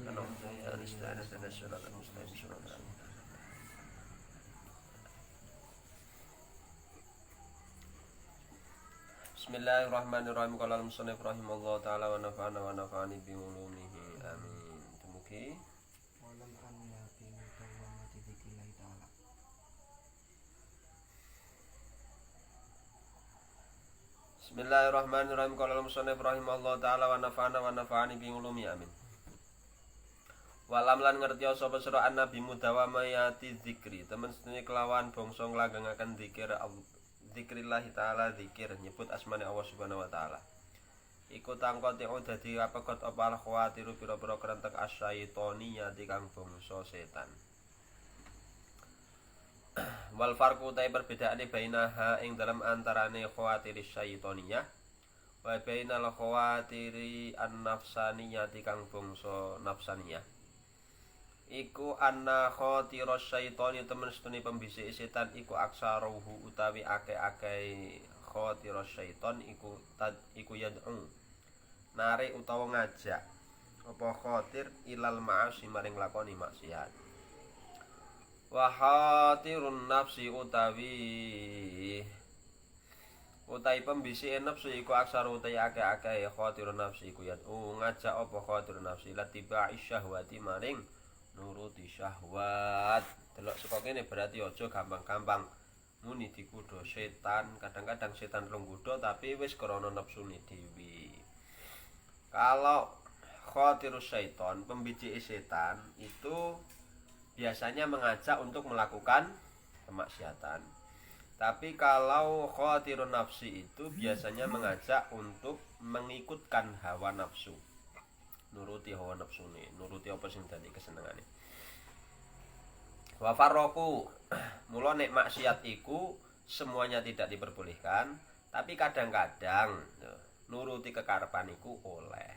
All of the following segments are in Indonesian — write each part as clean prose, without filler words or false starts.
Bismillahirrahmanirrahim. Qala al-musannif rahimallahu taala wa nafa'ani bi ulumihi. Amin. Dumugi walam an yati mutawamati dzikrillah taala. Bismillahirrahmanirrahim. Qala al-musannif rahimallahu taala wa nafa'ani bi ulumihi. Amin. Walam lan ngerti sapa sira annabi mudawamayati dzikri, temen sedene kelawan bangsa nglanggengaken dzikrillah taala, zikir nyebut asmane Allah Subhanahu wa taala. Iku tangkote dadi apekot apa al khawatiru pira-pira krentek asyaitoniyati kang bangsa setan. Wal farqu ta perbedaane bainaha ing dalam antarane khawatiri syaitoniyah wa bainal khawatiri an-nafsaniyati kang bangsa nafsaniyah. Iku anna khotira syaitoni temen setune pembisik setan iku aksaruhu utawi akeh-akeh khotira syaiton iku yad'u narik utawa ngajak apa khotir ilal ma'asi maring lakoni maksiat. Wa khatirun nafsi utawi pembisik nafsu iku aksaru utawi akeh-akeh khotirun nafsi iku yad'u ngajak apa khotirun nafsi latiba'i syahwati maring nuruti syahwat. Delok saka kene berarti aja gampang-gampang muni dikudo setan. Kadang-kadang setan renggudo tapi wis krana nepsune dhewe. Kalau khatirus syaiton, pembiji setan itu biasanya mengajak untuk melakukan kemaksiatan. Tapi kalau khatirun nafsi itu biasanya mengajak untuk mengikutkan hawa nafsu. Nuruti hawa nafsune, nuruti apa sing dadi kesenengane. Wa farraqu, mula nek maksiat iku semuanya tidak diperbolehkan, tapi kadang-kadang nuruti kekarepan iku oleh.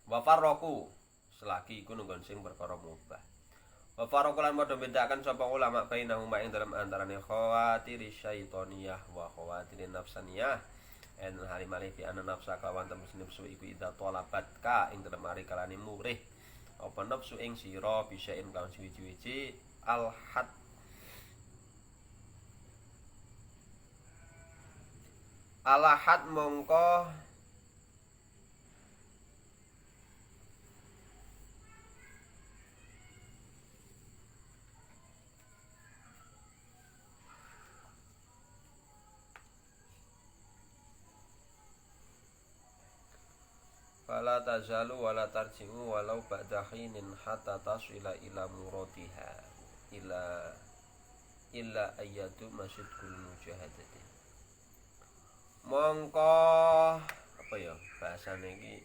Wa farraqu, selagi iku nunggon sing perkara mubah. Wa farraqu lan padha bedakan sapa ulama bainahum ing dalam antarane khawatiri syaitoniyah wa khawatiri nafsaniyah. En hari malih fi ana nafsa kawan temes nafsu iku ida tolabat ka ing dalem ari kalane murih apa nafsu ing sira bisa ing kang suwi-suwi alahad mongko fala tazalu wala tarji'u walau ba'da hinin hatta tasila ila muradiha illa ayyadu masyidkul mujahadati. Mongko apa ya bahasane iki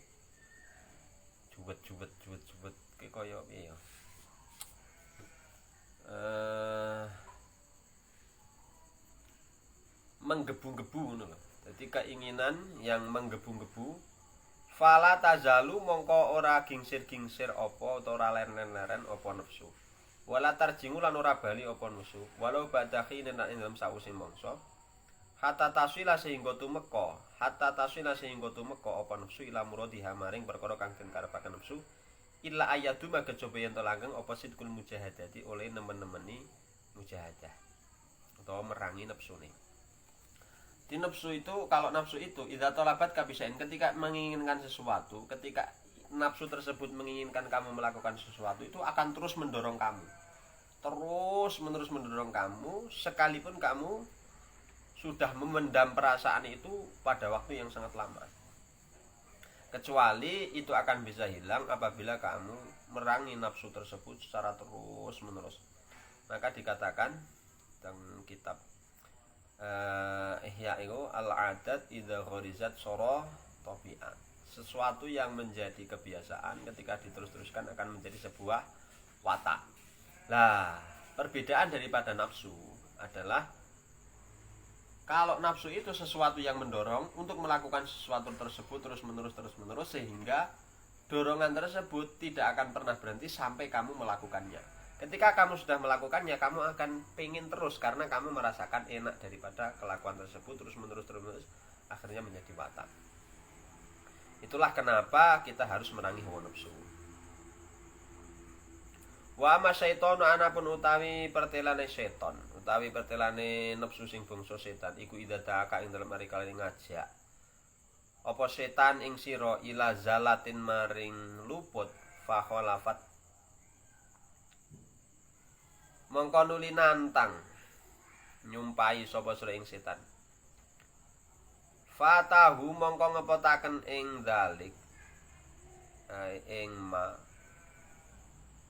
juwet ki kaya piye ya menggebu-gebu ngono lho. Dadi keinginan yang menggebu-gebu. Fala tazalu mongko ora gingsir-gingsir apa utawa ora leren-leren apa nafsu. Wala tarjingu lan ora bali apa nafsu. Walau badahi nek ing dalem sawise mangsa. Hatta taswila sehingga tumeka apa nafsu ila muradiha maring perkara kang den karepaken nafsu. Illa ayatu magejaba yen to langgeng apa sidkul mujahadati oleh nemen-nemeni mujahadah utawa merangi nafsune. Di nafsu itu, kalau nafsu itu idza talabat kabisain, ketika menginginkan sesuatu, ketika nafsu tersebut menginginkan kamu melakukan sesuatu, itu akan terus mendorong kamu. Terus menerus mendorong kamu sekalipun kamu sudah memendam perasaan itu pada waktu yang sangat lama. Kecuali itu akan bisa hilang apabila kamu merangi nafsu tersebut secara terus menerus. Maka dikatakan dalam kitab Ihya itu al-adat idza gharizat sara tabi'ah. Sesuatu yang menjadi kebiasaan ketika diterus-teruskan akan menjadi sebuah watak. Lah, perbedaan daripada nafsu adalah kalau nafsu itu sesuatu yang mendorong untuk melakukan sesuatu tersebut terus-menerus sehingga dorongan tersebut tidak akan pernah berhenti sampai kamu melakukannya. Ketika kamu sudah melakukannya, kamu akan pengen terus karena kamu merasakan enak daripada kelakuan tersebut terus menerus akhirnya menjadi watak. Itulah kenapa kita harus merangi hawa nafsu. Wa ma syaitanu anapun utawi pertelane setan, utawi pertelane nafsu sing bangsa setan iku idadaka ing dalem ari kali ngajak. Apa setan ing sira ila zalatin maring luput fa khalafat. Mongko nuli nantang nyumpahi sapa sira ing setan. Fatahu mongko ngepotaken ing dalik ing ma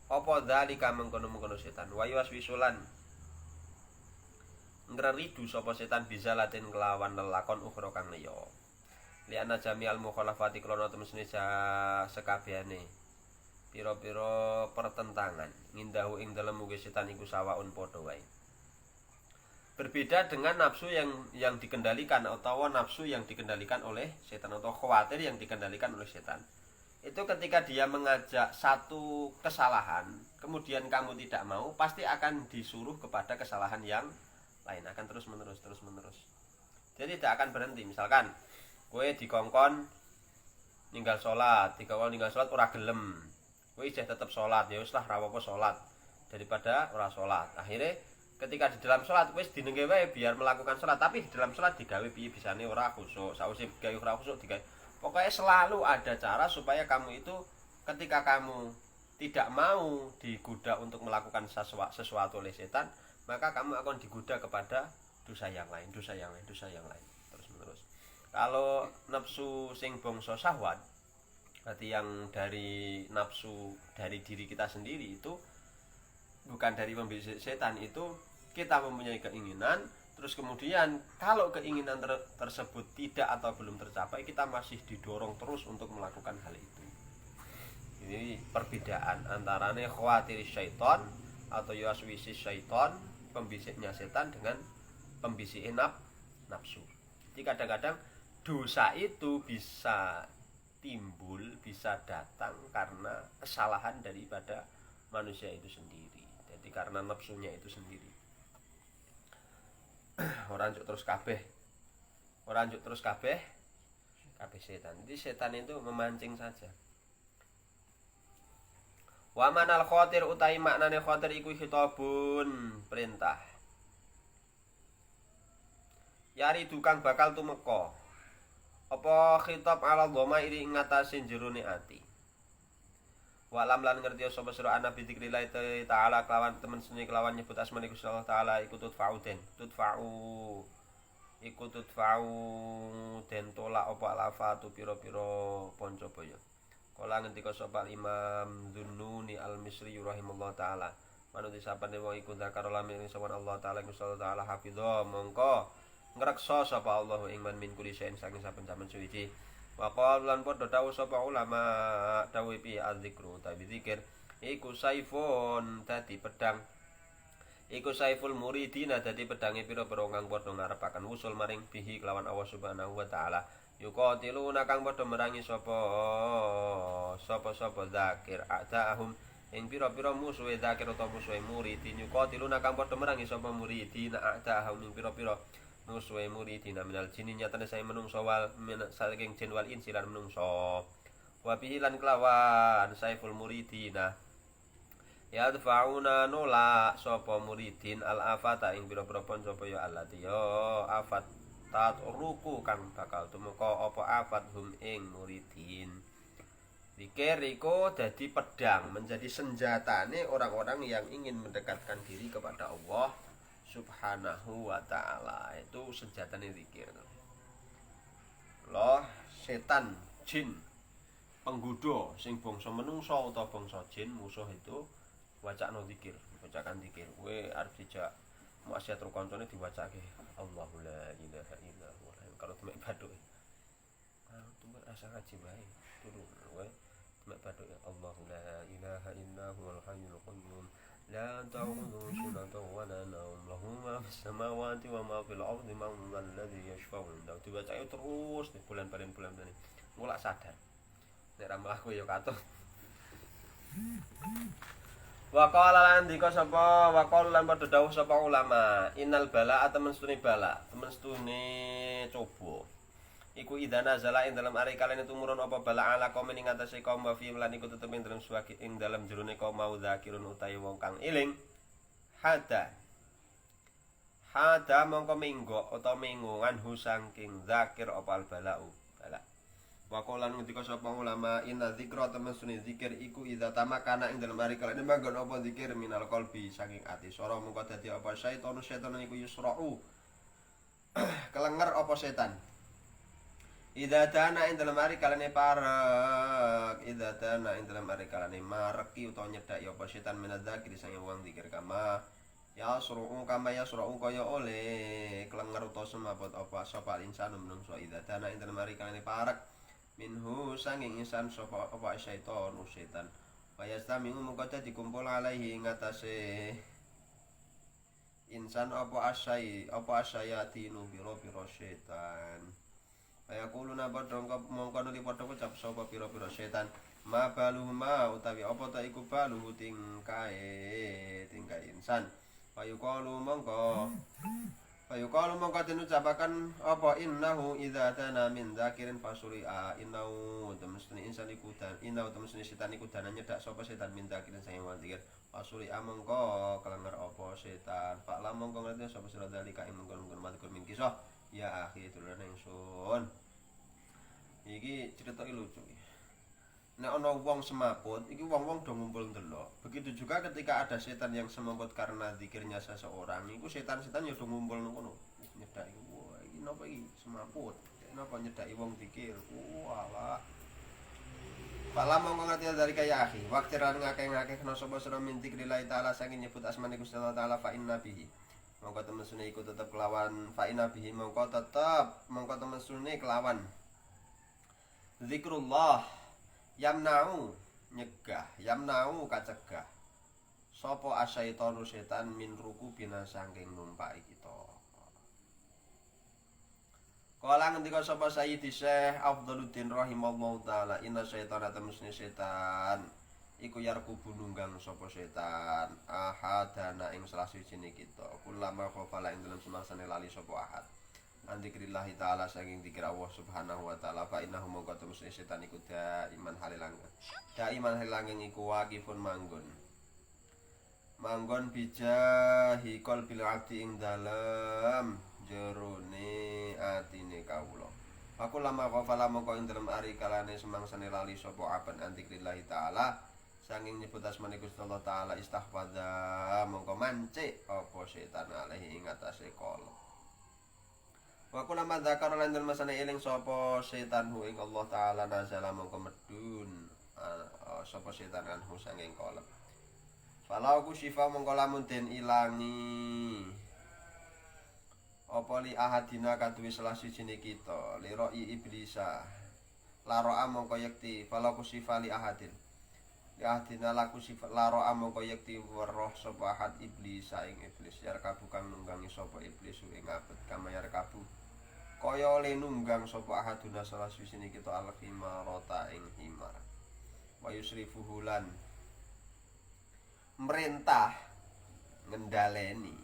apa dalika mengkono-mengkono setan wa waswisulan ngreridu sapa setan bisa latin kelawan lelakon ukhra kang liya li ana jami'al mukhalafati krana temene sekabehane pira-pira pertentangan ngindahu ing dalem ugi setan iku sawaun padha wae. Berbeda dengan nafsu yang dikendalikan atau nafsu yang dikendalikan oleh setan atau khawatir yang dikendalikan oleh setan. Itu ketika dia mengajak satu kesalahan, kemudian kamu tidak mau, pasti akan disuruh kepada kesalahan yang lain, akan terus menerus. Jadi tidak akan berhenti. Misalkan kowe dikongkon ninggal salat, ora gelem. Kowe isih tetep salat, ya wis lah ra apa-apa salat daripada ora salat. Akhirnya ketika di dalam sholat wis dinengke wae biar melakukan sholat, tapi di dalam sholat digawe piye bisane ora khusyuk, sausé gawe ora khusyuk digawe. Pokoknya selalu ada cara supaya kamu itu ketika kamu tidak mau digoda untuk melakukan sesuatu oleh setan, maka kamu akan digoda kepada dosa yang lain terus menerus. Kalau nafsu sing bangsa syahwat, berarti yang dari nafsu dari diri kita sendiri itu bukan dari pembisik setan, itu kita mempunyai keinginan, terus kemudian kalau keinginan tersebut tidak atau belum tercapai, kita masih didorong terus untuk melakukan hal itu. Ini perbedaan antara khawatir syaitan atau yuaswisi syaitan, pembisiknya setan, dengan pembisik nafsu. Jadi kadang-kadang dosa itu bisa timbul, bisa datang karena kesalahan daripada manusia itu sendiri. Jadi karena nafsunya itu sendiri. Orang juk terus kabeh setan. Jadi setan itu memancing saja. Wa manal khatir utai maknane khatir iku khitabun perintah. Yari dukang bakal tumeka. Apa khitab ala dhoma iri ing ngatasi jerone ati. Walam lan ngerti sapa sira ana bi dzikrillah taala kelawan temen seni kelawan nyebut asmane Gusti Allah taala iku tutfa'u den tolak apa lafatu pira-pira pancabaya. Kala ngendika sapa Imam Dzunnuni Al-Misri rahimahullah taala, manut disapane wong iku zakar lamin sapa Allah taala Gusti Allah taala hafidho mongko ngreksa sapa Allah ing man min kulli saking saben-saben suci. Wa qalan padha dawuh sapa ulama dawuh pi azzikru tabi zikir iku saifun dadi pedang, iku saiful muridina dadi pedange pira-pira kang padha ngarepaken usul maring bihi kelawan Allah Subhanahu wa taala. Yuqatiluna kang padha merangi sapa zakir a'dahum ing pira-pira musuhe zakir utawa musuhe muridin. Yuqatiluna kang padha merangi sapa muridin a'dahum ing pira-pira musuhe muridina minal jinni nyatane saya menungso wal saking jin wal insi lan menungso. Wa bihi lan kelawan saiful muridina ya dfauna nolak sapa muridin al afata ing pira-pira panca ya allati ya afat tat ruku kang bakal tumeka apa afat hum ing muridin. Zikir iku dadi pedang, menjadi senjatane orang-orang yang ingin mendekatkan diri kepada Allah Subhanahu wa ta'ala. Itu senjatane zikir. Loh, setan, jin, penggoda sing bangsa menungso utawa bangsa jin musuh itu wacana zikir, bacakan zikir. Kowe arep dijak maksiat karo kancane diwacake Allahu la ilaha illa huwa. Kalau temek baduk. Tumbek asa kaji bae. Turun kowe temek baduk Allahu la ilaha illa huwal hayyul qayyum. La ta'khudhuhu sinatun wa la nawm lahu ma fis samawati wa ma fil ardi man alladhi yashfa'u indahu. Dibacake terus nih bulan-bulan ini. Mulak sadar. Nek ra mlaku ya katut. Wa qala lan dika sapa wa qala lan padha dawuh sapa ulama, innal bala temen stune bala, temen stune coba. iku idana zala ing dalam ari kalian tumurun apa bala ala kaum ing atase kaum wa fi lan iku tetep ing dalam suwaki ing dalam jerone kaum mau zakirun utawi wong kang eling hada mongko minggo utawa mingungan hu saking zakir apa al balau bala wa qalan ngendika sapa ulama inna dzikra tamasuni zikir iku idza tamakana ing dalam ari kalian manggon apa zikir minal qalbi saking ati sora mongko dadi apa setan iku yusra'u kelenger apa setan idza dana ing dalam hari kalane parek idza dana ing dalam hari kalane mareki utawa nyedhaki apa setan minadzakir sang wong zikir kama yasra'u kaya oleh kelenger utawa semaput apa sapa insan menungso idza dana ing dalam hari kalane parek minhu sanging insan sapa apa setan wayastami'u mengko dadi kumpul alaihi ing atase insan apa asyayatinu biro setan kaya kuluna padha mongko nuli padha ucap sapa pira-pira setan ma baluhuma utawi apa ta iku baluhu tingkae insan payukalu mongko den ucapaken apa innahu idza tana min dzakirin fasuria innahu temestune insan iku dan innahu temestune setan iku dan nyedak sapa setan min dzakirin sing wandikir fasuria mongko kelenger apa setan pak la mongko ngerti sapa sira dalika ing mongkon matur min kisah ya akhi dulurane ingsun iki cerita lucu nek ana wong semaput iki wong-wong do ngumpul ndelok begitu juga ketika ada setan yang semaput karena zikirnya seseorang iku setan-setan ya do ngumpul ngono nyedaki wah iki napa iki semaput napa nyedaki wong zikir wala Pala mongko ngerti dari kaya akhi waktu ran ngakeh-ngakeh kena sapa sira min dzikrillah taala saking nyebut asmane Gusti Allah taala fa inna bihi mongko temesune iku tetep kelawan fa inna bihi mongko temesune kelawan zikrullah yamna'u nyegah yamna'u kacegah sapa asyaitonu setan min rukubina saking numpaki kita kala ngendika sapa Sayyidi Syekh Afdaluddin rahimallahu taala inna syaitana tamusni setan iku yarkubu nunggang sapa setan ahadana ing salah suwijine kita kulama khofala ing dalam semangsane lali sapa ahad andikrillah taala saking dikira Allah subhanahu wa taala fa innahu mongko temune setan iku daiman halilangeng iku waqifun manggon bijahi qalbil abdi ing dalem jerone atine kawula aku lama qafala mongko ing dalem ari kalane semangsane lali sapa aban andikrillah taala saking nyebut asmane Gusti Allah taala istahfadza mongko mancik apa setan alaihi ing atase kala wa kulama dzakara lan masane eling sapa setan hu ing Allah taala nazala mongko medun sapa setan anhu sanging kala falau ku syifa mongko lamun den ilangi apa li ahadina kaduwe salah sijine kita liroi iblisa laroa mongko yekti falau ku syifa li ahadin ya dina laku sifat laro amangka yekti weruh sapa ahad iblis saing iblis yar kabu kang nunggangi sapa iblis ing abet kamayar kabu kaya le nunggang sapa ahaduna salah suwisine kita al-himarata ing himar wa yusrifuhu lan merintah ngendhaleni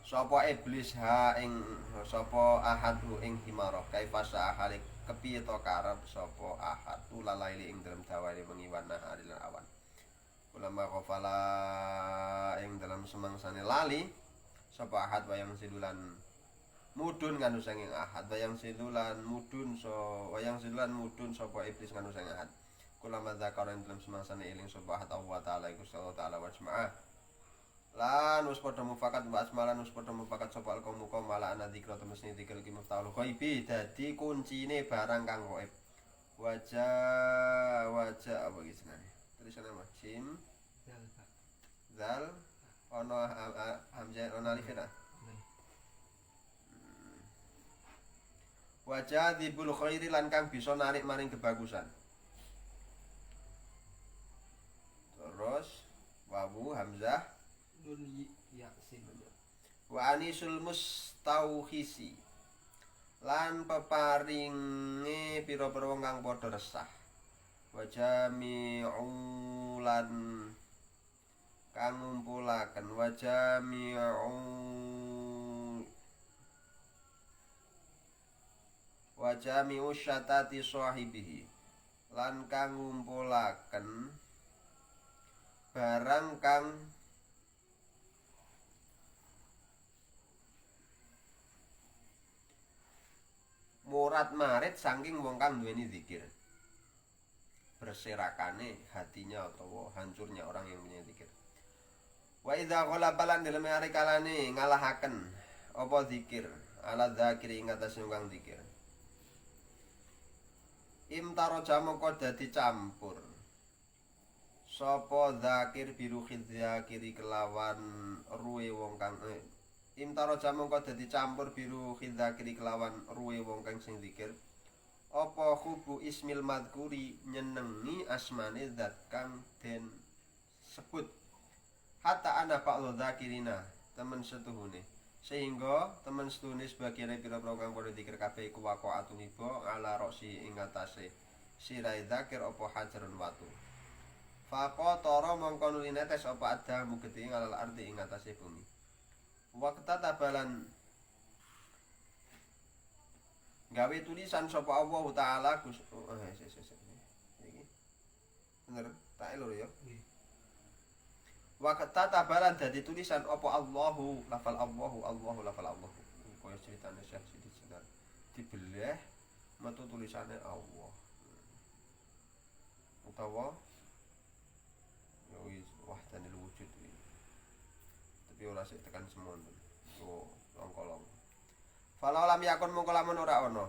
sapa iblis ha ing sapa ahadu ing himarah kaifasa ahalik kepiye to karep sapa ahad tulalaili ing dalem dawane wengi wan nahari lan awan ulama qafala ing dalem semangsane lali sapa ahad wayang sidulan mudun nganu sanging ahad wayang sidulan mudun sapa iblis nganu sanging ahad ulama zakara ing dalem semangsane eling sapa ahad Allah taala iku sallallahu taala wa jamaah lan wis padha mufakat mbak asmalan wis padha mufakat sapa alqaum mala ana dzikra temesne dzikir iki muftaul ghaibi dadi kuncine barang kang gaib wajah apa iki jenenge tulisane apa jim zal ono hamzah ono alifena wajah dibul khairi lan kang bisa narik maring kebagusan terus wawu hamzah wa anisul mustauhisi lan peparinge pira-pira wong kang padha resah wa jami'ulan kang ngumpulaken wa jami'u wa jami'u syatati sahibihi lan kang ngumpulaken barang kang murat marit saking wong kang duweni zikir, berserakane hatinya atau hancurnya orang yang punya zikir. Wa idza qalabalan dalem ari kalane ngalahaken apa zikir ala zakiri ing atas kang zikir. Imtaraja mongko dadi campur sapa zakir biru khidzakiri kelawan ruwe wong kang imtaraja mongko dadi campur biru khidzakiri kelawan ruwe wong kang sing zikir. Apa hubu ismil madkuri nyenengi asmane zat kang den sebut. Hatta ana ba'dhu dzakirina temen setuhune sehingga temen setuhune sebagian pira-pira kang padha zikir kabeh iku waqa'atun iba ala roksi ing atase sirai dzakir apa hajarun watu. Faqatara mongko nuli netes apa adamu gedhe ing alal ardi ing atase bumi. Waqta tabalan gawe tulisan sapa Allah taala Gus iki bener tak lho ya. Waqta tabalan dadi tulisan apa Allahu lafal Allahu lafal Allah. Kaya ceritane Syekh Sidi Jenar dibeleh metu tulisannya Allah. Utawa ya wis wahdanil wujud iki. Tapi ora sik tekan semonten. Oh, longkolong. Fala lam yakun mongko lamun ora ana.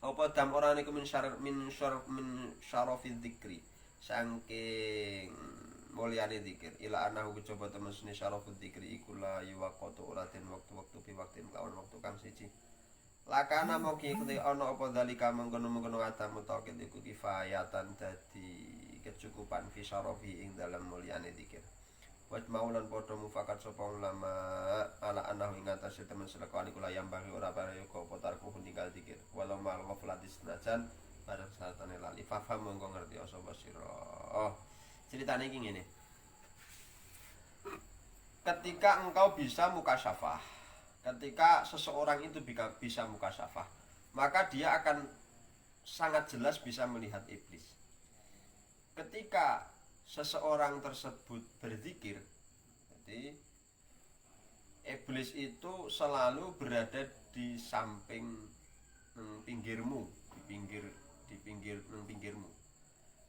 Apa dam ora niku min syarafiz dzikri. Saking mulyane zikir ila anahu coba temesne syarafud dzikri iku la yuwaqatu ora den wektu-wektu pi waktin lawan wektu kang siji. Lakana mogi kete ana apa dalika mengkono-mengkono adam utawa iku kifayatan dadi kecukupan fi syarafi ing dalam mulyane zikir. Wat maulan padha mufakat sapa ulama ala anahu ing atase temen selekani kula yambang ora parayoga apa tarku ninggal zikir walau mal ghaflatis najan bareng satane lali fafam monggo ngerti sapa sira. Ceritanya iki ngene. Ketika engkau bisa mukasyafah, ketika seseorang itu bisa mukasyafah, maka dia akan sangat jelas bisa melihat iblis. Ketika seseorang tersebut berzikir, jadi iblis itu selalu berada di samping pinggirmu, di pinggirmu.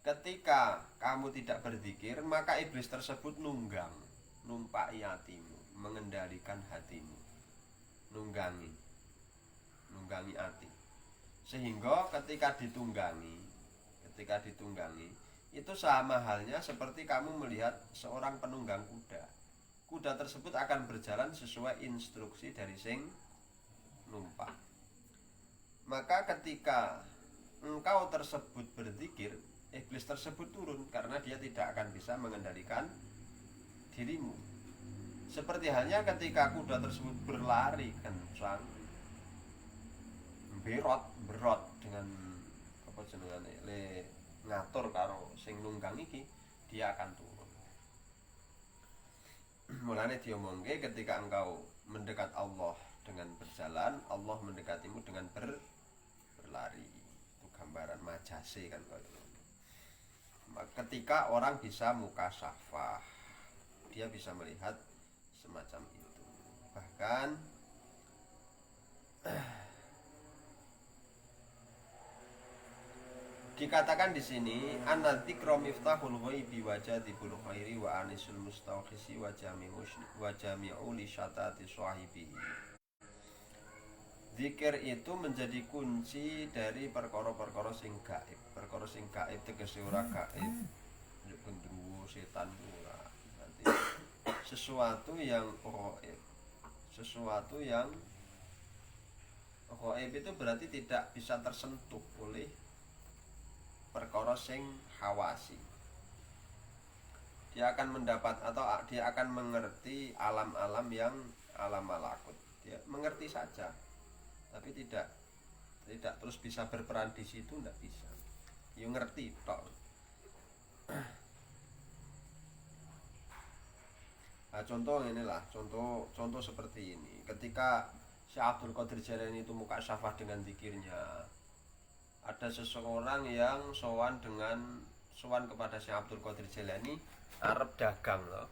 Ketika kamu tidak berzikir, maka iblis tersebut numpaki hatimu, mengendalikan hatimu, nunggangi hati. Sehingga ketika ditunggangi, itu sama halnya seperti kamu melihat seorang penunggang kuda. Kuda tersebut akan berjalan sesuai instruksi dari sing numpak. Maka ketika engkau tersebut berzikir, iblis tersebut turun karena dia tidak akan bisa mengendalikan dirimu. Seperti halnya ketika kuda tersebut berlari kencang, berot dengan apa jenengane le ngatur karo sing nunggang iki, dia akan turun. Mulane diomongke ketika engkau mendekat Allah dengan berjalan, Allah mendekatimu dengan berlari. Itu gambaran majase kan kalau. Ketika orang bisa mukasyafah, dia bisa melihat semacam itu. Bahkan dikatakan di sini an-dzikru miftahul ghaibi wa jadibul khairi wa anisul mustawkhisi wa jami'u li syatati sahibihi. Zikir itu menjadi kunci dari perkara-perkara sing gaib. Perkara sing gaib tegese ora gaib. Gendruwo setan ora. Nanti sesuatu yang gaib. Sesuatu yang gaib itu berarti tidak bisa tersentuh oleh perkara sing hawasi. Dia akan mendapat atau dia akan mengerti alam-alam yang alam malakut. Dia mengerti saja. Tapi tidak terus bisa berperan di situ, tidak bisa. Ya ngerti tok. Nah, contoh inilah, contoh seperti ini. Ketika Syekh Abdul Qadir Jailani itu muka syafah dengan zikirnya. Ada seseorang yang sowan kepada Syekh Abdul Qadir Jailani arep dagang loh.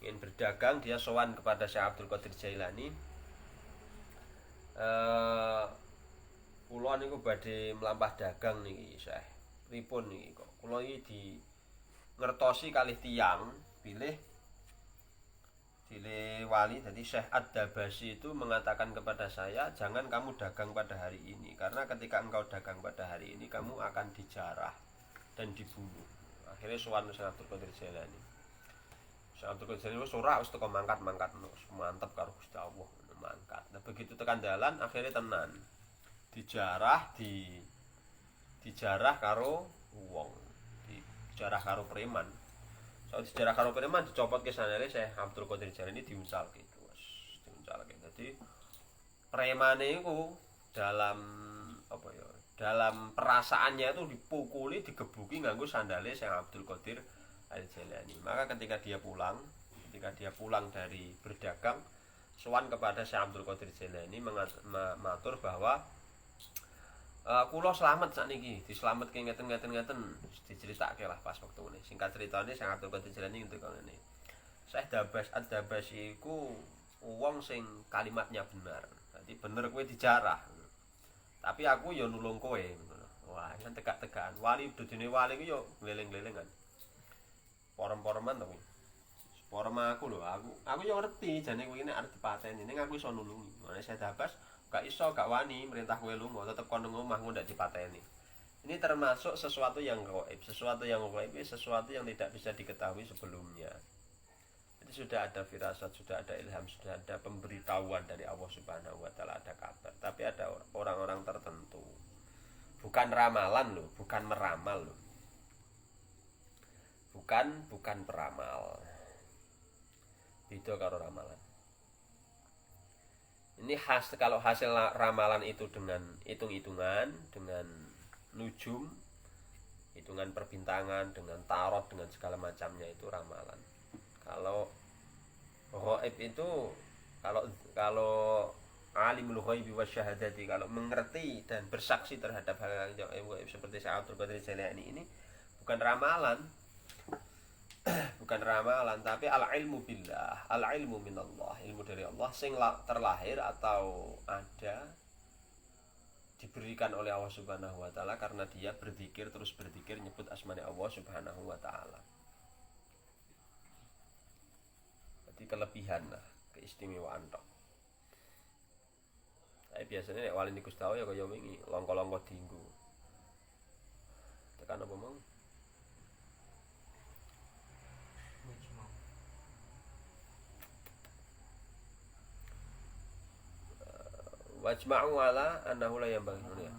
Ingin berdagang, dia sowan kepada Syekh Abdul Qadir Jailani. Kula niku badhe mlampah dagang niki Syekh. Pripun niki kok kula iki di ngertosi kalih tiyang pilih wali. Jadi Syekh Ad-Dabasi itu mengatakan kepada saya, jangan kamu dagang pada hari ini, karena ketika engkau dagang pada hari ini kamu akan dijarah dan dibunuh. Akhirnya sowan Syekh Abdul Qadir Jailani. Syekh Abdul Qadir Jailani wis ora wis teko mangkat mantep karo Gusti Allah mangkat. Nah begitu tekan dalan akhirnya tenan dijarah karo wong, dijarah karo preman. Sejarah karo preman dicopot ke sanare Syekh Abdul Qadir Jailani diuncalke itu. Diuncalke. Dadi premane iku dalam dalam perasaannya itu dipukuli, digebuki nganggo sandale Syekh Abdul Qadir Jailani. Maka ketika dia pulang dari berdagang, sowan kepada Syekh Abdul Qadir Jailani matur bahwa kula slamet sakniki, dislametke ngeten diceritake lah pas wektune. Singkat ceritane Syekh Abdul Qadir Jailani ngendika ngene. Syekh Ad-Dabasi iku wong sing kalimatnya benar. Dadi bener kowe dijarah. Tapi aku ya nulung kowe ngono. Wah, kan tegak-tegakan. Wali dudune wali ku ya gleleng-glelengan. Porem-poreman to kuwi. Porem aku lho, aku ya ngerti jane kowe nek arep dipateni ning aku iso nulungi. Nek Syekh Dabas gak wani merintah kowe lunga, tetep kono omah ndak dipateni. Ini termasuk sesuatu yang gaib. Sesuatu yang tidak bisa diketahui sebelumnya. Itu sudah ada firasat, sudah ada ilham, sudah ada pemberitahuan dari Allah Subhanahu wa taala, ada kabar. Tapi ada orang-orang tertentu. Bukan ramalan loh, bukan meramal loh. Bukan peramal. Beda karo ramalan. Ini kalau hasil ramalan itu dengan hitung-hitungan, dengan nujum, hitungan perbintangan, dengan tarot, dengan segala macamnya itu ramalan. Kalau ghaib itu kalau alimul ghaibi wasyahadati, kalau mengerti dan bersaksi terhadap hal yang gaib seperti Syekh Abdul Qadir Jailani ini bukan ramalan. Bukan ramalan, tapi al-ilmu billah, al-ilmu minallah, ilmu dari Allah sing terlahir atau ada diberikan oleh Allah Subhanahu wa taala karena dia terus berzikir nyebut asmane Allah Subhanahu wa taala. Berarti kelebihan lah, keistimewaan tok. Tapi biasanya nek wali niku tau ya kaya wingi, longko-longko dienggo. Tekan apa mau? Wajma'u ala annahu la yanbaghi ya.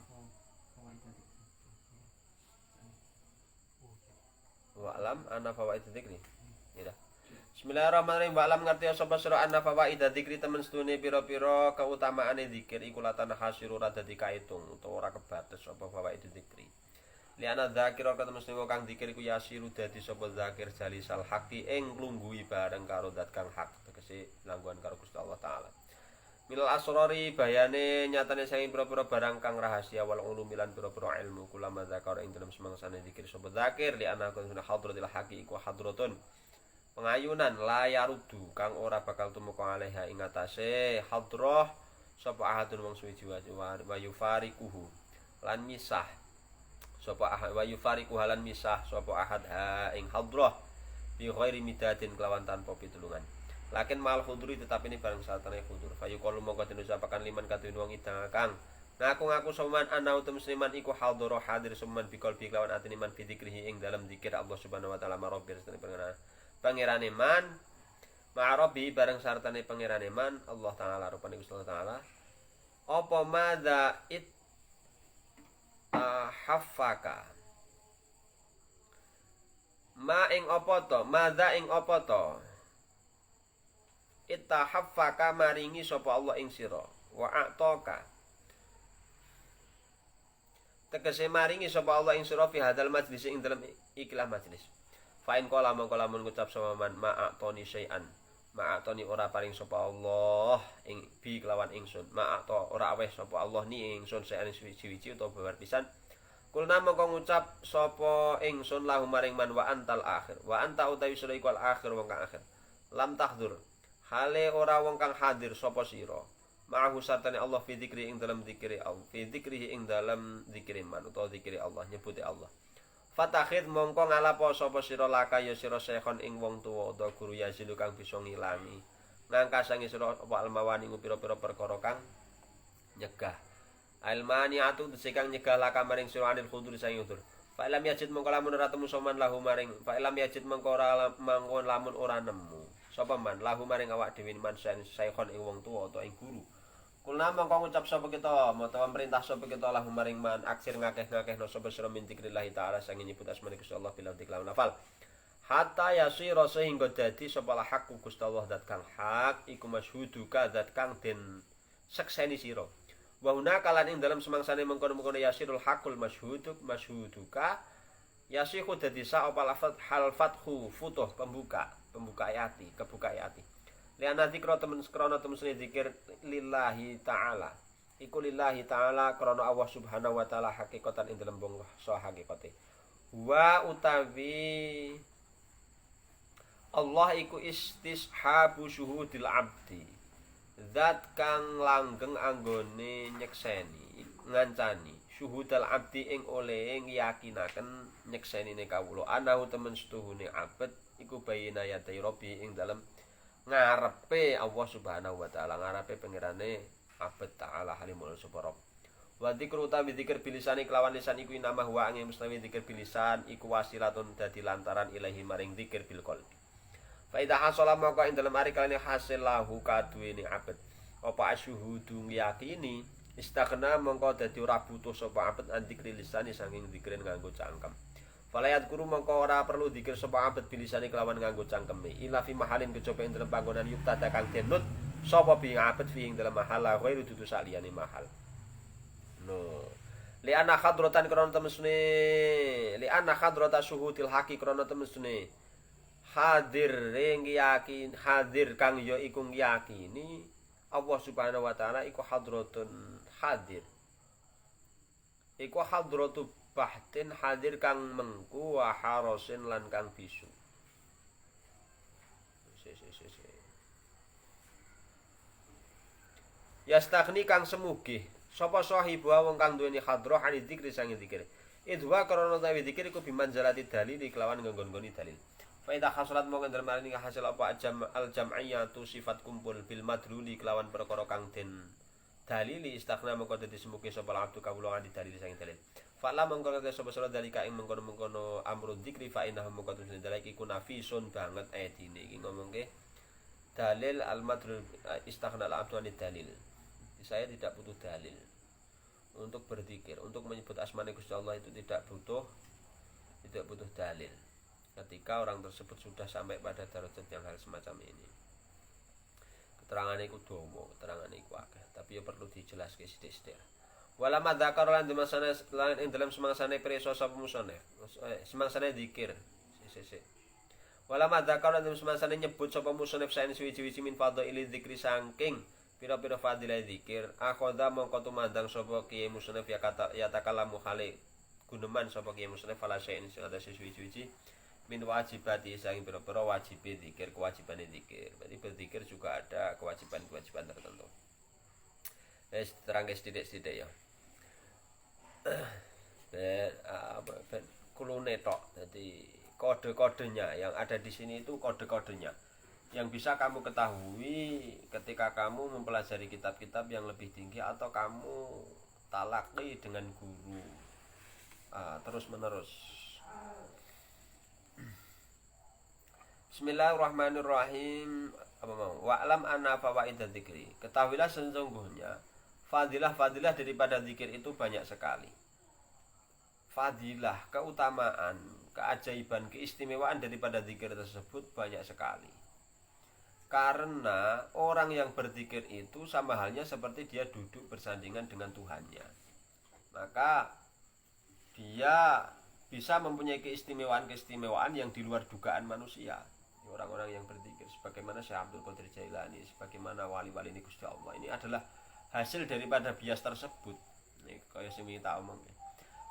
Wa'lam anna fawaid dzikri. Ya. Bismillahirrahmanirrahim. Wa'lam ngerti sapa sira anna fawaid dzikri temen sedune pira-pira keutamaane zikir iku latan hasiru rada dikaitung utawa ora kebates apa fawaid dzikri. Liana dzakira ketemu sedune kang zikir iku yasiru dadi sapa zakir jalisal haqi ing nglungguhi bareng karo zat kang hak tegese langguan karo Gusti Allah taala. Milal asrori bayane nyatane saking pira-pira barang kang rahasia wal ulumilan pira-pira ilmu kulama zakar ing dalem semangsane zikir sapa zakir li ana kun hadratil haqi iku hadratun pengayunan layarudu kang ora bakal tumeka alaiha ing atase hadrah sapa ahadun wong suwiji wa yufariquhu lan misah sapa ahad wa yufariquhu lan misah sapa ahad ha ing hadrah bi ghairi midatin kelawan tanpa pitulungan. Lakin mal khuduri tetapi ini barang satane khudur. Fayu qalu mongko den ucapaken liman kadune wong idang kang ngaku-ngaku soman ana utum musliman iku hadoro hadir soman bikol bi lawan atine man fi dzikrihi ing dalam zikir Allah Subhanahu wa taala marabbi sartane pangerane man ma'arabi barang sartane pangerane man Allah taala rupane Gusti Allah taala apa madza it haffaka ma ing apa to madza ing apa to ittahaffaka maringi sapa Allah ing sira wa a'taka tegese maringi sapa Allah ing sira fi hadal majlis ing dalem ikilah majlis fa in qala mongko lamun ngucap sapa man ma'atoni syai'an ma'atoni ora paring sapa Allah ing bi kelawan ingsun ma'ato ora aweh sapa Allah ni ingsun saene suwi-suwi utawa babar pisan kulna mongko ngucap sapa ingsun lahu maring man wa antal akhir wa anta utawi sira iku al akhir wong kang akhir lam tahdur hale ora wong kang hadir sapa sira ma'ahu sartane Allah fi dzikri ing dalam dzikri Allah fi dzikri ing dalam dzikri man utawa dzikri Allah nyebuti Allah fatakhid mongko ngalapo sapa sira laka ya sira sekhon ing wong tuwa utawa guru yazilu kang bisa ngilangi ngangkasangi sira apa almawani pira-pira perkara kang nyegah almani atu kang nyegah laka maring sira anil khudur sang yudur fa lam yajid mongko lamun ora temu soman lahu maring fa lam yajid mongko ora mangkon lamun ora nemu sapa man lahu maring awak dhewe man sekhon ing wong tuwa utawa ing guru kulna mongko ngucap sapa kita mawa perintah sapa kita lahu maring man aksir ngakeh-ngakehno sapa sira min dzikrillah taala sang nyebut asmane Gusti Allah bil diklam nafal hatta yasira sehingga dadi sapa la hak Gusti Allah zat kang hak iku masyhuduka zat kang den sekseni sira wa huna kalan ing dalam semangsane mengkono-mengkono yasirul hakul masyhuduka yasihu dadi sa apa lafat hal fathu futuh pembuka ayati kebuka ayati liana dzikra temen krana temene zikir lillahi taala iku lillahi taala krana Allah subhanahu wa taala hakikatan ing dalem bangsa hakikate wa utawi Allah iku istishabu syuhudil abdi zat kang langgeng anggone nyekseni ngancani syuhudal abdi ing oleh ngiyakinaken nyeksenine kawula anahu temen setuhune abet iku bayina yadai robbi ing dalem ngarepe Allah subhanahu wa ta'ala ngarepe pengirane abad ta'ala halimul subarab wa dzikru utawi dzikir bilisani kelawan lisan iku nama wa angin mustawi dzikir bilisan iku wasilatun dadi lantaran ilahi maring dzikir bil qalbi fa idza hasala maka ing dalem ari kalane hasil lahu kaduwene abad apa asyhudu ngiyakini istaghna mongko dadi ora butuh sapa abad an dzikri lisani saking dzikirin nganggo cangkem falayat guru mongko ora perlu dzikir sapa abad bilisane kelawan nganggo cangkeme ila fi mahalin kejaba ing dalem panggonan yuktada kang denut sapa bi abad fi ing dalem mahal ghairu dudu saliyane mahal no li ana khadratan krana temesne li ana khadrata syuhudil haqi krana temesne hadir ing yakin hadir kang ya iku ngiyakini Allah subhanahu wa ta'ala iku hadratun hadir iku hadratu bahtin hadir kang mengku wa harasin lan kang bisu yastaghni kang semugih sapa sahibu wong kang duweni hadrah ani dzikri sang dzikir idwa karana tawi dzikir iku bimanzalati dalil kelawan nggon-nggoni dalil fa idza hasalat mongko dalem arine hasil apa al jam'iyatu sifat kumpul bil madluli kelawan perkara kang den dalili istaghna mongko dadi semugih sapa abdu kawula di dalil sang dalil fa'lam mongko sapa sira dalika ing mengkono-mengkono amrul dzikri fa innahu mongko tujuan dalil iku nafisun banget ayatine iki ngomongke dalil al madlul istaghna al abdu anid dalil saya tidak butuh dalil untuk berzikir, untuk menyebut asma Gusti Allah itu tidak butuh dalil. Ketika orang tersebut sudah sampai pada derajat yang hal semacam ini. Keterangannya iku dawa, keterangannya iku akeh, tapi ya perlu dijelaske sithik-sithik. Wala madzakar lan ing dalam semangsane preso sapa musane. Semangsane zikir. Sik. Wala madzakar lan semangsane nyebut sapa musane saen suwi-suwi min fadhaili dzikri saking pira-pira fadilah zikir akhoda mongko tumandang sapa kiye musnaf ya kata ya takalamu hale guneman sapa kiye musnaf fala saen sing ada suwi-suwi min wajibati saking pira-pira wajib zikir kewajibane zikir berarti berzikir juga ada kewajiban tertentu terang sithik-sithik ya kulune tok jadi kode-kodenya yang ada di sini itu kode-kodenya yang bisa kamu ketahui ketika kamu mempelajari kitab-kitab yang lebih tinggi atau kamu talaki dengan guru terus menerus. Bismillahirrahmanirrahim. Wa'lam anna fawaidah dzikri. Ketahuilah sesungguhnya fadilah daripada zikir itu banyak sekali. Fadilah, keutamaan, keajaiban, keistimewaan daripada zikir tersebut banyak sekali. Karena orang yang berzikir itu sama halnya seperti dia duduk bersandingan dengan Tuhannya. Maka dia bisa mempunyai keistimewaan yang di luar dugaan manusia. orang-orang yang berzikir sebagaimana Syekh Abdul Qadir Jailani, sebagaimana wali-wali ini Gusti Allah. Ini adalah hasil daripada bias tersebut. Ini kaya sing tak omong.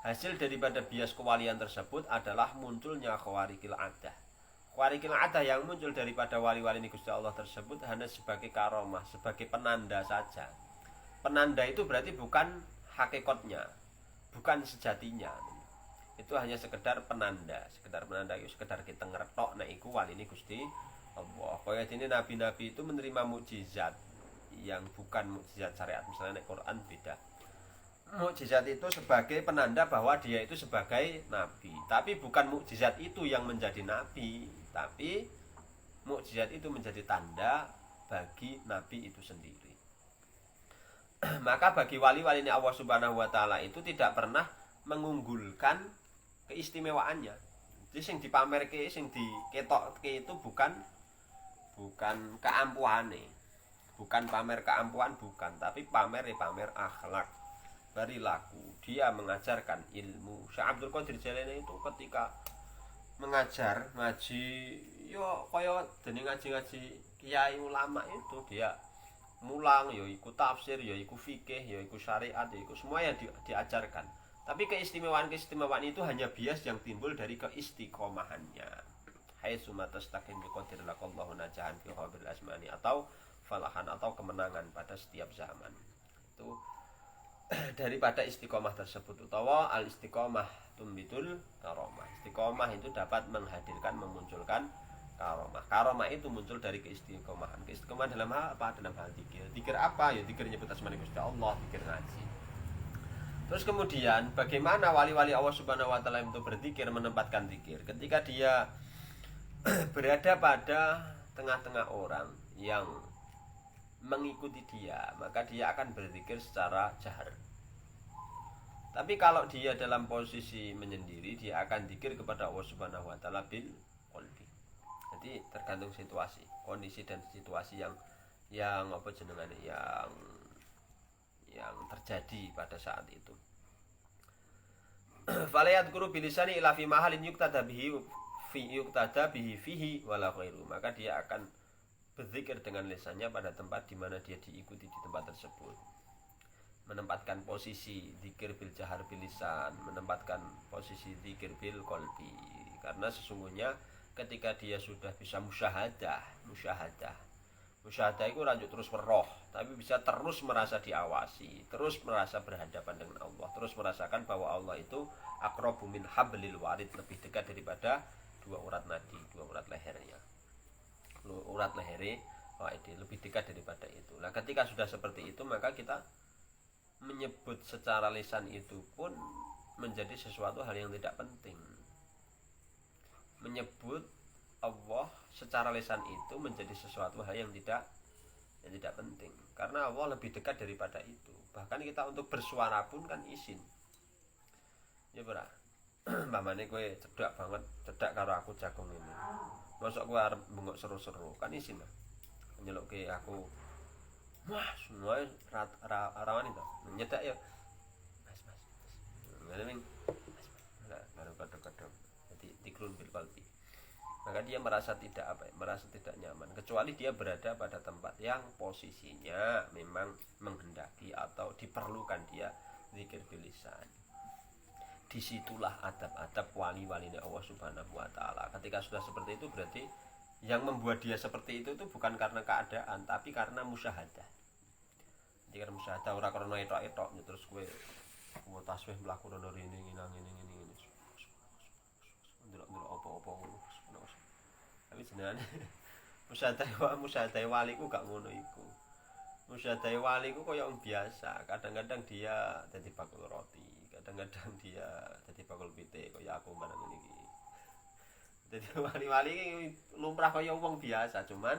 Hasil daripada bias kewalian tersebut adalah munculnya khawarikil adah. Khawarikil adah yang muncul daripada wali-wali ini Gusti Allah tersebut hanya sebagai karomah, sebagai penanda saja. Penanda itu berarti bukan hakikatnya, bukan sejatinya. Itu hanya sekedar penanda. Sekedar penanda itu sekedar kita ngeretok nek iku wali ini Gusti Allah. Kaya dene nabi-nabi itu menerima mukjizat yang bukan mukjizat syariat. Misalnya nek Quran beda. Mukjizat itu sebagai penanda bahwa dia itu sebagai nabi. Tapi bukan mukjizat itu yang menjadi nabi, tapi mukjizat itu menjadi tanda bagi nabi itu sendiri. Maka bagi wali-wali ini Allah Subhanahu wa taala itu tidak pernah mengunggulkan keistimewaannya. Jadi sing dipamerke, sing diketokke itu bukan keampuhane. Bukan pamer keampuhan, bukan, tapi pamer akhlak. Perilaku. Dia mengajarkan ilmu. Syekh Abdul Qadir Jailani itu ketika mengajar ngaji yo kaya dene ngaji-ngaji kiai ulama itu dia mulang yo iku tafsir yo iku fikih yo iku syariat yo iku semua yang diajarkan. Tapi keistimewaan itu hanya bias yang timbul dari keistiqomahannya. Hai sumatastaqim biqadir laqallahu najahan fi khabil asmani atau falahan atau kemenangan pada setiap zaman. Itu daripada istiqomah tersebut, utawa al istiqomah tumbitul karomah. Istiqomah itu dapat menghadirkan, memunculkan karomah. Karomah itu muncul dari keistiqomahan. Keistiqomahan dalam hal apa? Dalam hal zikir. Zikir apa? Ya zikir nyebut asma Gusti Allah, zikir ngaji. Terus kemudian bagaimana wali-wali Allah Subhanahu wa taala itu berzikir, menempatkan zikir? Ketika dia berada pada tengah-tengah orang yang mengikuti dia, maka dia akan berzikir secara jahar. Tapi kalau dia dalam posisi menyendiri, dia akan zikir kepada Allah Subhanahu wa taala bil qalbi. Jadi tergantung situasi, kondisi dan situasi yang apa jenengane yang terjadi pada saat itu. Falayat guru bilisani ila fi mahalin yuktada bihi fihi wala ghairu. Maka dia akan berzikir dengan lisannya pada tempat di mana dia diikuti di tempat tersebut. Menempatkan posisi zikir bil jahar bil lisan, menempatkan posisi zikir bil qalbi. Karena sesungguhnya ketika dia sudah bisa musyahadah itu lanjut terus meroh, tapi bisa terus merasa diawasi, terus merasa berhadapan dengan Allah, terus merasakan bahwa Allah itu aqrabu min hablil warid, lebih dekat daripada dua urat nadi, dua urat lehernya. Urat lehernya lebih dekat daripada itu. Nah, ketika sudah seperti itu, maka kita menyebut secara lisan itu pun menjadi sesuatu hal yang tidak penting. Menyebut Allah secara lisan itu menjadi sesuatu hal yang tidak penting, karena Allah lebih dekat daripada itu. Bahkan kita untuk bersuara pun kan izin. Ya bra. Mamane kowe cedak banget, cedak karo aku jagung ini. Mosok kowe arep bengok seru-seru, kan izin lah. Nyelukke aku. Wah, semua rawan itu. Nyedak ya. Mas. Ngene ning. Mas. Nah, kadang-kadang. Jadi dikrun bil qalbi. Maka dia merasa tidak nyaman, kecuali dia berada pada tempat yang posisinya memang menghendaki atau diperlukan dia zikir bil lisan. Disitulah adab-adab wali-wali Allah Subhanahu wa taala. Ketika sudah seperti itu, berarti yang membuat dia seperti itu bukan karena keadaan, tapi karena musyahadah. Jadi karena musyahadah ora karena etok-etok terus kowe tasbih mlaku rono rene ngene. Ndelok apa-apa ngono. Tapi jenengan musyahadah wali ku gak ngono iku. Musyahadah wali ku koyo wong biasa. Kadang-kadang dia dadi bakul roti, kadang-kadang dia dadi bakul pite kaya aku barang ngene iki. Dadi wali-wali iki lumrah kaya wong biasa, cuman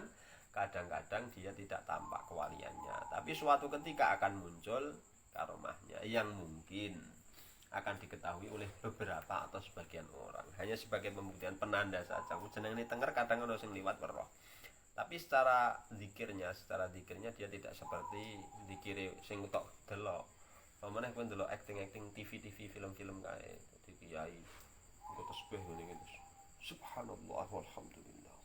kadang-kadang dia tidak tampak kewaliannya, tapi suatu ketika akan muncul karomahnya yang mungkin akan diketahui oleh beberapa atau sebagian orang, hanya sebagai pembuktian penanda saja. Jeneng ini tenger kadang ono sing liwat weruh. Tapi secara zikirnya dia tidak seperti zikir sing tok delok. Pamane pun delok acting TV film-film kae dadi kiai engko tasbih ngene iki. Subhanallah walhamdulillah.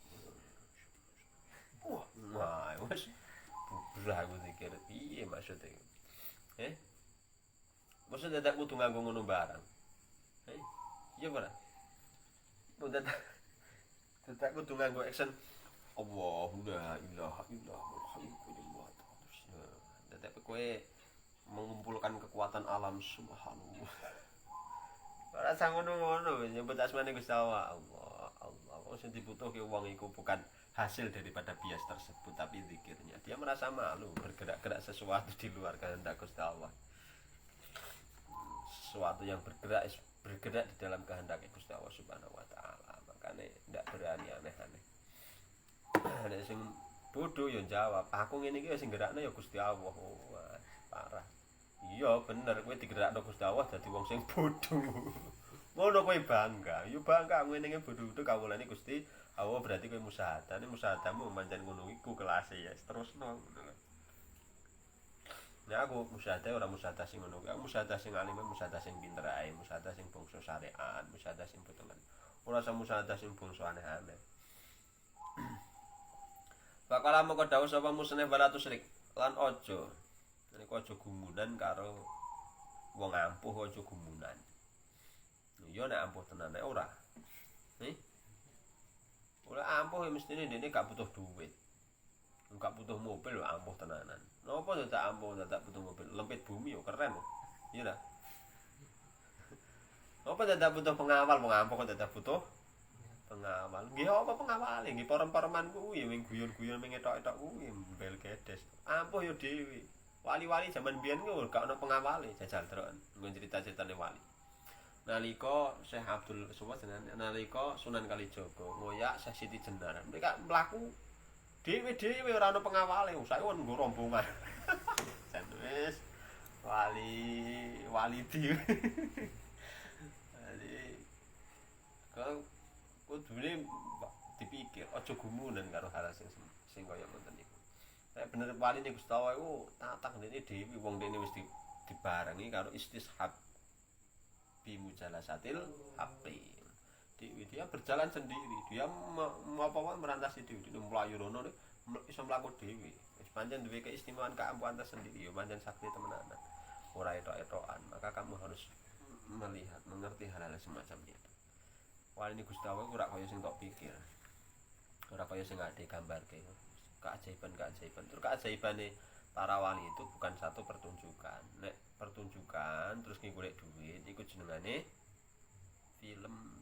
wis bubrah aku mikir piye maksudnya. Maksud dadak kudu nganggo ngono barang. Iya ora? Dadak kudu nganggo action Allahu la ilaha illallah hayyul dadak kowe mengumpulkan kekuatan alam subhanallah. Ora sang ngono-ngono nyebut asmane Gusti Allah. Allah. Wong sing dibutuhke wong iku bukan hasil daripada bias tersebut tapi zikirnya. Dia merasa malu bergerak-gerak sesuatu di luar kehendak Gusti Allah. Sesuatu yang bergerak di dalam kehendak Gusti Allah Subhanahu wa taala. Makanya ndak berani aneh-aneh. Nek sing bodoh ya jawab, aku ngene iki sing gerakno ya Gusti Allah. Wah, parah. Iya bener kowe digerakno Gusti Allah dadi wong sing bodoh. Ngono kowe bangga. Yo bangga ngene iki bodoh kawulane Gusti Allah berarti kowe musyahadah. Musyahadamu pancen ngono iku kelase ya. Terusno ngono lho. Nek aku musyahadah ora musyahadah sing ngono. Aku musyahadah sing alim, musyahadah sing pinter ae, musyahadah sing bangsa syariat, musyahadah sing betongan. Ora usah musyahadah sing bangsa aneh-aneh. Bakal moko dawuh sapa musneh wala tusyrik lan aja. Niku aja gumunan karo wong ampuh aja gumunan. Ya nek ampuh tenan nek ora. Ora ampuh ya mestine dene gak butuh duit. Gak butuh mobil lho ampuh tenanan. Napa dadak ampuh dadak butuh mobil? Lempit bumi yo keren lho. Iya dah. Apa dadak butuh pengawal wong ampuh kok dadak butuh pengawal. Nggih apa pengawale? Nggih parem-pareman kuwi wing guyon-guyon mengetok-etok kuwi mbel gedes. Ampuh yo dhewe. Wali-wali zaman biyen ku gak ono pengawale jajal terus nggon cerita-ceritane wali. Nalika Syekh Abdul Somad nalika Sunan Kalijaga ngoyak Syekh Siti Jenar. Mereka mlaku dhewe-dhewe ora ono pengawale. Saiki won nggo rombongan. Jan wis wali dhewe. Jadi kalau kudune dipikir aja gumunan karo hal sing kaya ngoten niku. Nek bener wali niku Gusti Allah iku tatang dene dhewe wong dene wis dibarengi karo istishab bi mujalasatil haqqi. Dia berjalan sendiri, dia apa merantasi dhewe, dia mlayu rono iso mlaku dhewe. Wis pancen duwe keistimewaan keampuhan tersendiri ya pancen sakti temenan. Ora etok-etokan, maka kamu harus melihat, mengerti hal-hal semacam itu. Wali ini Gusti Allah ora kaya sing tok pikir. Ora kaya sing gak digambarke. Keajaiban. Terus keajaibane para wali itu bukan satu pertunjukan. Nek pertunjukan terus ngigolek duit iku jenengane film.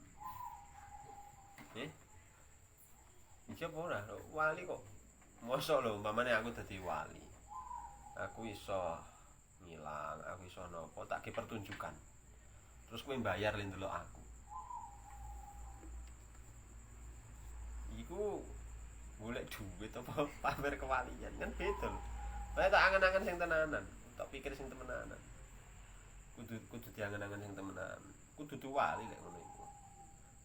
Iki apa ora? Wali kok. Mosok lho, umpamane aku dadi wali. Aku iso ngilang, aku iso napa tak ge pertunjukan. Terus kowe mbayar le ndelok aku. Iku golek duit apa pamer kewalian kan beda lho. Saya tak angen-angen sing tenanan, tak pikir sing temenanan. Kudu diangen-angen sing temenan. Kudu wali lek ngono iku.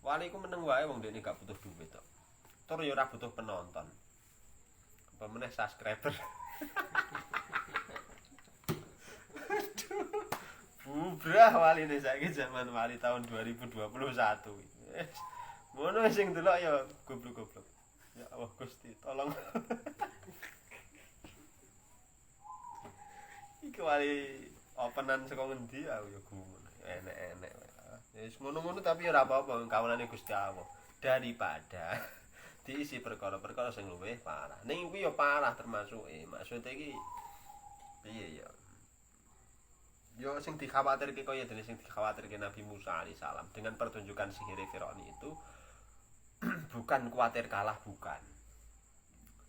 Wali iku meneng wae wong dekne gak butuh duit tok. Tur ya ora butuh penonton. Apa meneh subscriber. Bubrah wali ini saiki zaman wali tahun 2021. Ngono sing delok ya goblok-goblok. Ya Allah Gusti, tolong. Iki wali openan saka ngendi aku ya gumun. Enek-enek. Wis ngono-ngono tapi ora apa-apa kawulane Gusti Allah. Daripada diisi perkara-perkara sing luwih parah. Ning kuwi ya parah termasuke. Maksud iki piye ya? Yo sing dikhawatirke kaya dene sing dikhawatirke Nabi Musa alaihissalam dengan pertunjukan sihir Firaun itu bukan kuwatir kalah bukan.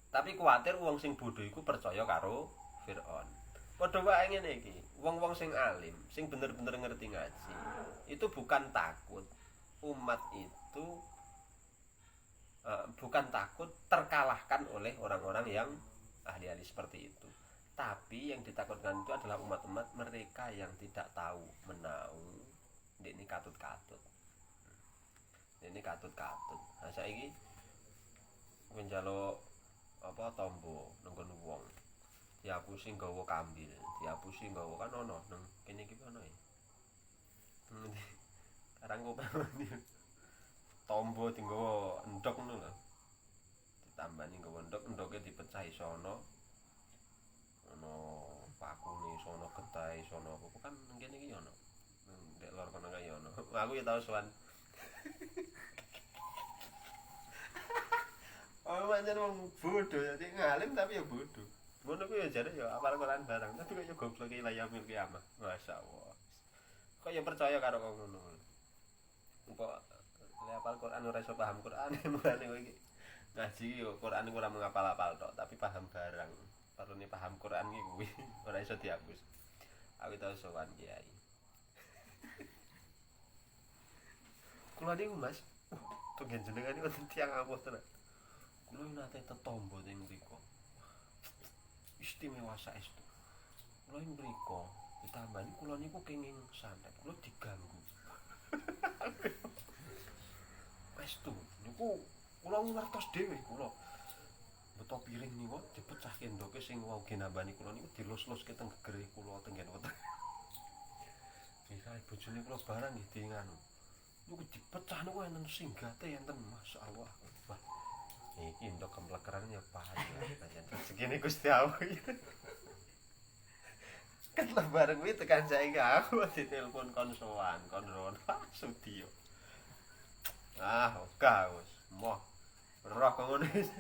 Tapi kuwatir wong sing bodho iku percaya karo Firaun. Padha wae ngene iki, wong-wong sing alim, sing bener-bener ngerti ngaji, itu bukan takut umat itu bukan takut terkalahkan oleh orang-orang yang ahli-ahli seperti itu. Tapi yang ditakutkan itu adalah umat-umat mereka yang tidak tahu menau. Ini katut-katut. Ini katut-katut. Nah saiki njaluk apa tombo nunggu wong. Diapusi nggawa kambil, diapusi nggawa kan ono nang kene iki ono ya. Karang kopani. Tombo dienggawa endhok ngono lho. Ditambani nggawa endhok, endhoke dipecah iso ono pakune iso ono getahe iso ono apa kan nang kene iki ono. Ndek lor kono kae ono. Aku ya tau sowan. Oh, pancen wong bodoh jadi ngalim tapi ya bodoh. Ngono ku ya jare ya apal Quran barang, tapi kok ya goblok iki layamil kiamah. Masyaallah. Kok ya percaya karo kok ngono. Kok le apal Quran ora iso paham Quran mulane kowe iki. Ngaji yo Quran iku ora menghafal-hafal tok, tapi paham barang. Perlu nih paham Quran iki kuwi ora iso dihapus. Aku tau sowan kiai. Kula niku Mas, tuh jenengan iki wonten tiyang apuh tenan. Kula nate tetombo ning mriku. Istimewa saestu. Kula ing mriku ditambani kula niku kenging santet. Kula diganggu. Estu niku kula ngertos dhewe kula. Beto piring niku dipecahke ndoke sing wau genambani kula niku dilus-luske teng gegere kula tenggen weteng. Iki bojone kula barang nggih diinganu. Niku dipecah niku enten singgate enten masyaallah. Wah. Iki ndok kemplekeran ya pahat ya. Pancen rezekine Gusti Allah. Kan bareng kuwi tekan saiki aku ditelepon kon sowan, kon rono. Sudiyo. Ogah wis. Moh. Roh kok ngono wis.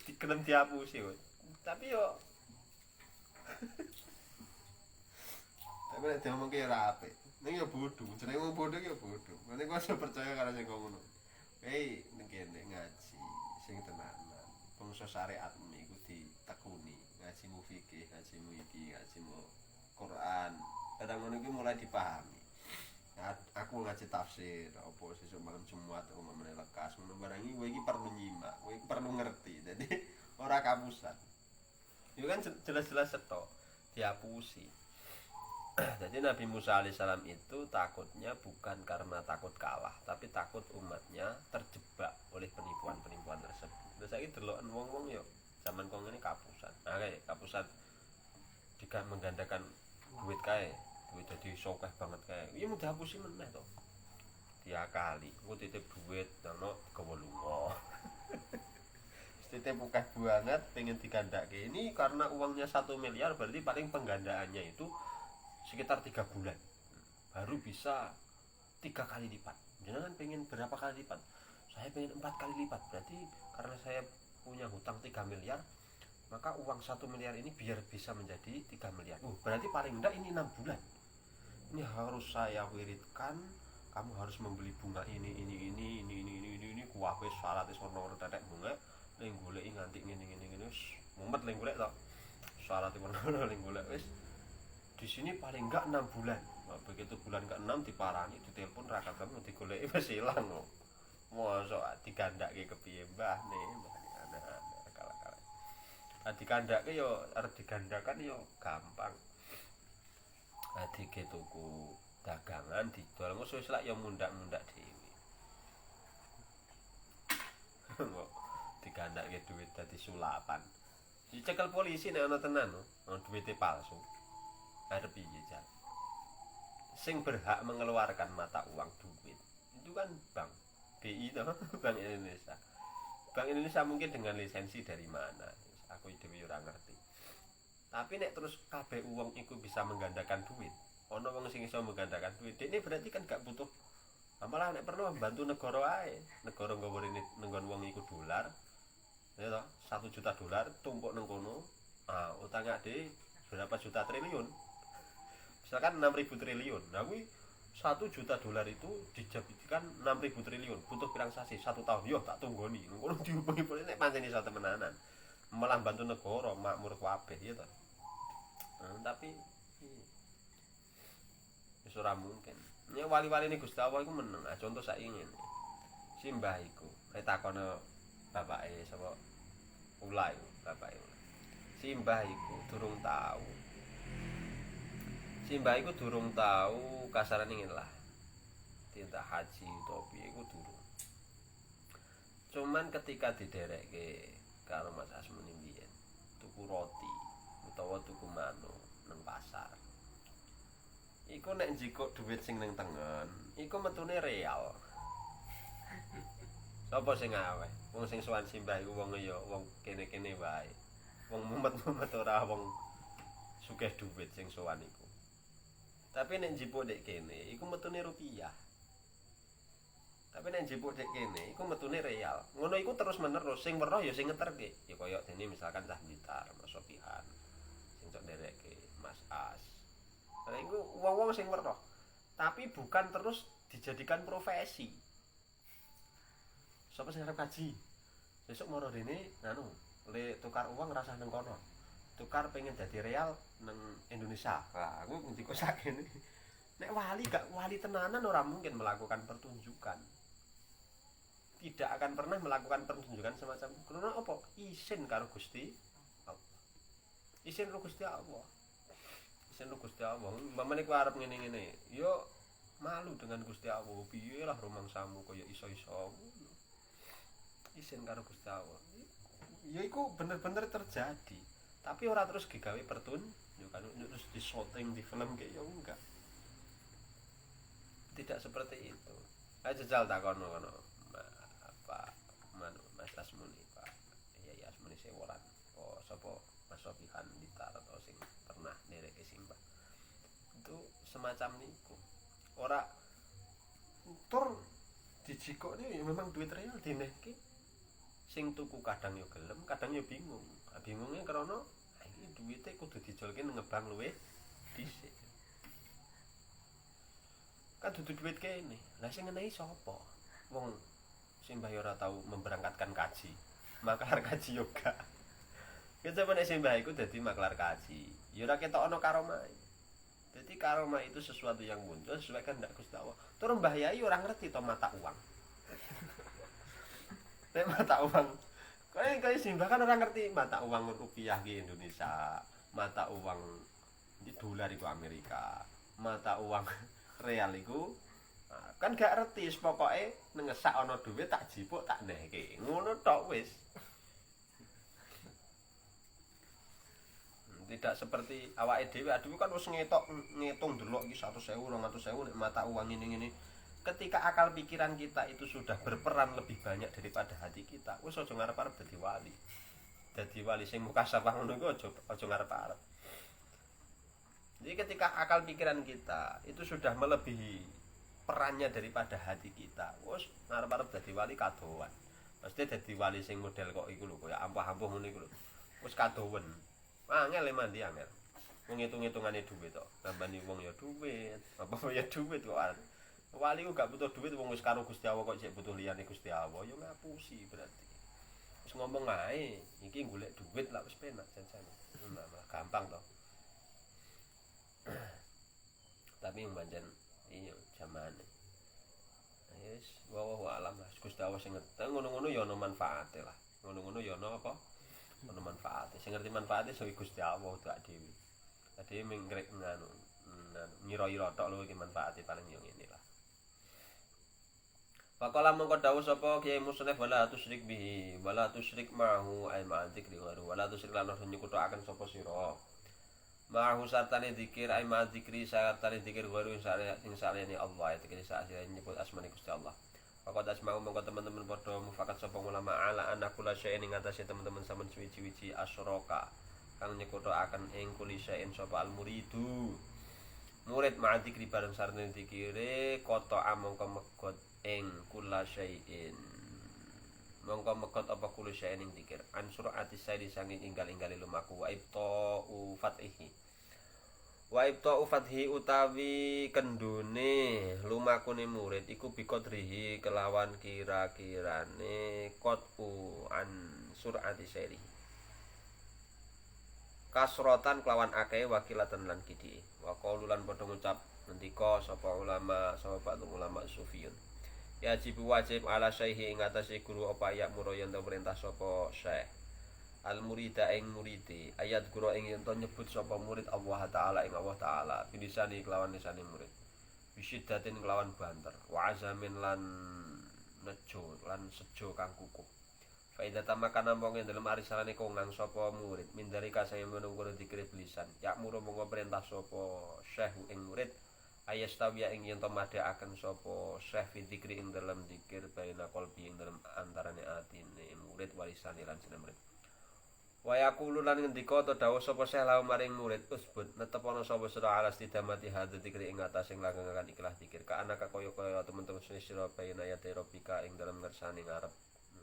Dikelem diapusi kok. Tapi yo tapi nek diomongke ora apik. Ning yo bodho, jenenge wong bodho ki yo bodho. Nek kok iso percaya karo sing ngono. Hei, ning kene ngaji sing tenanan. Bangsa syariatmu iku ditekuni, ngajimu fikih, ngajimu iki, ngajimu Quran. Kadang ngono iki mulai dipahami. Aku ngaji tafsir apa sesuk malam Jumat aku meneh lekas ngono barang iki kowe iki perlu nyimak, kowe iki perlu ngerti. Dadi ora kapusan. Yo kan jelas-jelas setok diapusi. Jadi Nabi Musa alaihissalam itu takutnya bukan karena takut kalah, tapi takut umatnya terjebak oleh penipuan-penipuan tersebut. Terus saiki deloken wong-wong yo zaman kong ini kapusan. Nah, kayak kapusan jika menggandakan duit kae, duit jadi sokeh banget kae. Iya mau dihapusi meneh to. Diakali, engko titip duit nang gawa lunga. Titip akeh banget pengen digandake. Ini karena uangnya 1 miliar berarti paling penggandaannya itu sekitar 3 bulan baru bisa 3 kali lipat. Jangan pengen berapa kali lipat? Saya pengen 4 kali lipat. Berarti karena saya punya hutang 3 miliar, maka uang 1 miliar ini biar bisa menjadi 3 miliar. Berarti paling enggak ini 6 bulan. Ini harus saya wiridkan. Kamu harus membeli bunga ini kuwabe syarat wis ono tetek bunga. Ning goleki nganti ngene wis mumet ning golek to. Syarat ono ning golek wis di sini paling enggak 6 bulan. Nah, begitu bulan ke-6 diparani, ditelepon ra ketemu, digoleki wis ilang kok. Mosok digandake kepiye mbah ne, anak-anak kala-kala. Nah, digandake yo arep digandakan yo gampang. Adike tuku dagangan didol engko wis lak yo mundak-mundak dhewe. Kok digandake duit dadi sulapan. Dicekel polisi nek ana tenan, ono duwite palsu. Arep piye jan? Sing berhak mengeluarkan mata uang duit itu kan bank BI toh, Bank Indonesia. Bank Indonesia mungkin dengan lisensi dari mana? Aku dhewe ora ngerti. Tapi nek terus kabeh uang iku bisa menggandakan duit, ono wong sing iso menggandakan duit, ini berarti kan gak butuh. Malah nek perlu bantu negara ae. Negara nggawa nenggon wong iku dolar. Ya toh, 1 juta dolar tumpuk nang kono. Utang ade berapa juta triliun? Misalkan 6.000 triliun. Nah, kuwi 1 juta dolar itu dijadikan 6.000 triliun. Butuh pirang sasi 1 tahun. Yo tak tunggoni. Ngono dihubungi nek pancen iso temenanan. Malah bantu negara makmur kabeh ya to. Tapi wis ora mungkin. Nek wali-waline Gusti Allah iku meneng. Contoh saiki ngene. Si mbah iku takono bapake sapa Ulai bapake. Si mbah iku durung tahu. Simbah iku durung tahu kasarane ngene lah. Tinta haji utawa piye iku durung. Cuman ketika diderekke karo Mas Asmuni mbiyen, tuku roti utawa tuku manuk nang pasar. Iku nek njikuk dhuwit sing ning tengen, iku metune real. Sapa sing aweh? Wong sing sowan simbah iku wong ya wong kene-kene wae. Wong mumet-mumet ora wong sugih dhuwit sing sowan iku. Tapi nek njipuk dek kene iku metune rupiah. Tapi nek njipuk dek kene iku metune real. Ngono iku terus menerus sing weruh ya sing ngeterke. Ya kaya dene misalkan Cah Blitar, Mas Sofian, sing cok nderekke Mas As. Nah iku wong-wong sing weruh. Tapi bukan terus dijadikan profesi. Sapa sing arep kaji? Besok moro rene nganu, le tukar uang rasah nang kono. Tukar pengen jadi real nang Indonesia. Lah aku ngendika sakene. Nek wali tenanan orang mungkin melakukan pertunjukan. Tidak akan pernah melakukan pertunjukan semacam karena apa? Isin karo Gusti Allah. Isin karo Gusti Allah. Isin karo Gusti Allah. Mamane ku arep ngene-ngene. Yo malu dengan Gusti Allah. Piye lah rumangsamu kaya iso-iso. Isin karo Gusti Allah. Ya iku bener-bener terjadi. Tapi ora terus digawe pertunjukan terus di syuting di film kayak ya enggak. Tidak seperti itu. Ayo jajal takono kono. Pak Mas Asmuni Pak. Ya Asmuni Sewolan. Oh sapa Mas Sofian Blitar atau sing pernah ndereke simbah. Itu semacam niku. Ora tur dijikokne ya memang duit real dinehke. Sing tuku kadang yo gelem, kadang yo bingung. Bingungnya karena iki duwite kudu dijolke ngebang luwih dhisik. Kan dudu duit kene. Lah sing ngenehi sapa? Wong simbah yo ora tau memberangkatkan kaji. Maklar kaji yoga. Kecoba nek simbah iku dadi maklar kaji. Ya ora ketok ana karomah. Jadi karomah itu sesuatu yang muncul sesuai kehendak Gusti Allah. Tur Mbah Yai ora ngerti to mata uang. Nek mata uang, kaya simbah kan orang ngerti mata uang rupiah di Indonesia, mata uang di dolar iku Amerika, mata uang real iku kan gak ngerti, pokoke ngesak ana duit tak jipuk tak nehke. Ngono tok wis. Tidak seperti awake dhewe kan wis ngitung delok iki 100.000, 200.000 nek mata uang ini. Ketika akal pikiran kita itu sudah berperan lebih banyak daripada hati kita, wis aja ngarep-arep dadi wali. Dadi wali sing mukasafah ngono iku aja ngarep-arep. Jadi ketika akal pikiran kita itu sudah melebihi perannya daripada hati kita, wis ngarep-arep dadi wali kadowan. Mesti dadi wali sing model kok iku lho, kaya ampuh-ampuh ngono iku lho. Wis kadowen. Angel mandi angel. Wong ngitung-hitungane dhuwit tok. Nambani wong ya dhuwit, apa ya dhuwit kok. Wali ku gak butuh duit wong wis karo Gusti Allah kok jek butuh liyane Gusti Allah yo ngapusi berarti. Wis ngomong ae, iki golek duit lah wis penak jan-jan. Malah gampang to. Tapi mbancen iya jamane. Wis wallahu alam lah Gusti Allah sing ngerti. Ngono-ngono ya ono manfaate lah. Ngono-ngono ya ono apa? Ono manfaate. Sing ngerti manfaate sing Gusti Allah dak dhewe. Dadi menggrek nganu nyira-ira tok lho iki manfaate paling yo ngene lah. Faqala mongko dawuh sapa Kyai Musnif wala tusyrik bihi wala tusyrik ma'hu ay ma'a dzikri ghairu wala tusyrik lan nyekutokaken sapa sira ma'hu sartane dzikir ay ma'a dzikri sartane dzikir ghairu sing saliyane Allah iki sakjane nyebut asmane Gusti Allah. Faqad asma'u mongko teman-teman padha mufakat sapa ulama ala anakula syai'in ing atase teman-teman sampean suwi-suwi asyraka kang nyekutokaken ing kulisain sapa al muridu murid ma'a dzikri bareng sartane dzikire kota mongko megot ing kula syai'in mongko mekot apa kula syai'in ing dzikir ansur ati saidi sanging inggal-inggali lumaku wa ibta'u fathi utawi kendune lumakune murid iku biqadrihi kelawan kira-kirane qatu an surati sairi kasrotan kelawan akeh wakilatan lan kidi wa qaululan padha ngucap ngendika sapa ulama sufiyun ya wajib ala syaihi ing atase guru apa ya muro yen to perintah sapa syekh al murida ing muridi ayat guru ing yen to nyebut sapa murid Allah taala ing Allah taala bilisani kelawan lisane murid bisiddatin kelawan banter wa azamin lan nejo lan sejo kang kukuh faida tamakana mong ing dalem arisalane kongang sapa murid mindari kasane menunggu dikire bilisan ya muro monggo perintah sapa syekh ing murid ayastawiya ing yen to madhekaken sapa syekh fi dzikri ing dalam dzikir baina qalbi ing dalam antarane atine murid walisane lan jeneng murid. Wa yaqulu lan ngendika ta dawuh sapa syekh lawu maring murid usbut netepono sapa sira ala istidamati hadza dzikri ing atas sing langgengake ikhlas dzikir ka anaka kaya temen-temen sira baina ya robika ing dalam ngersane ngarep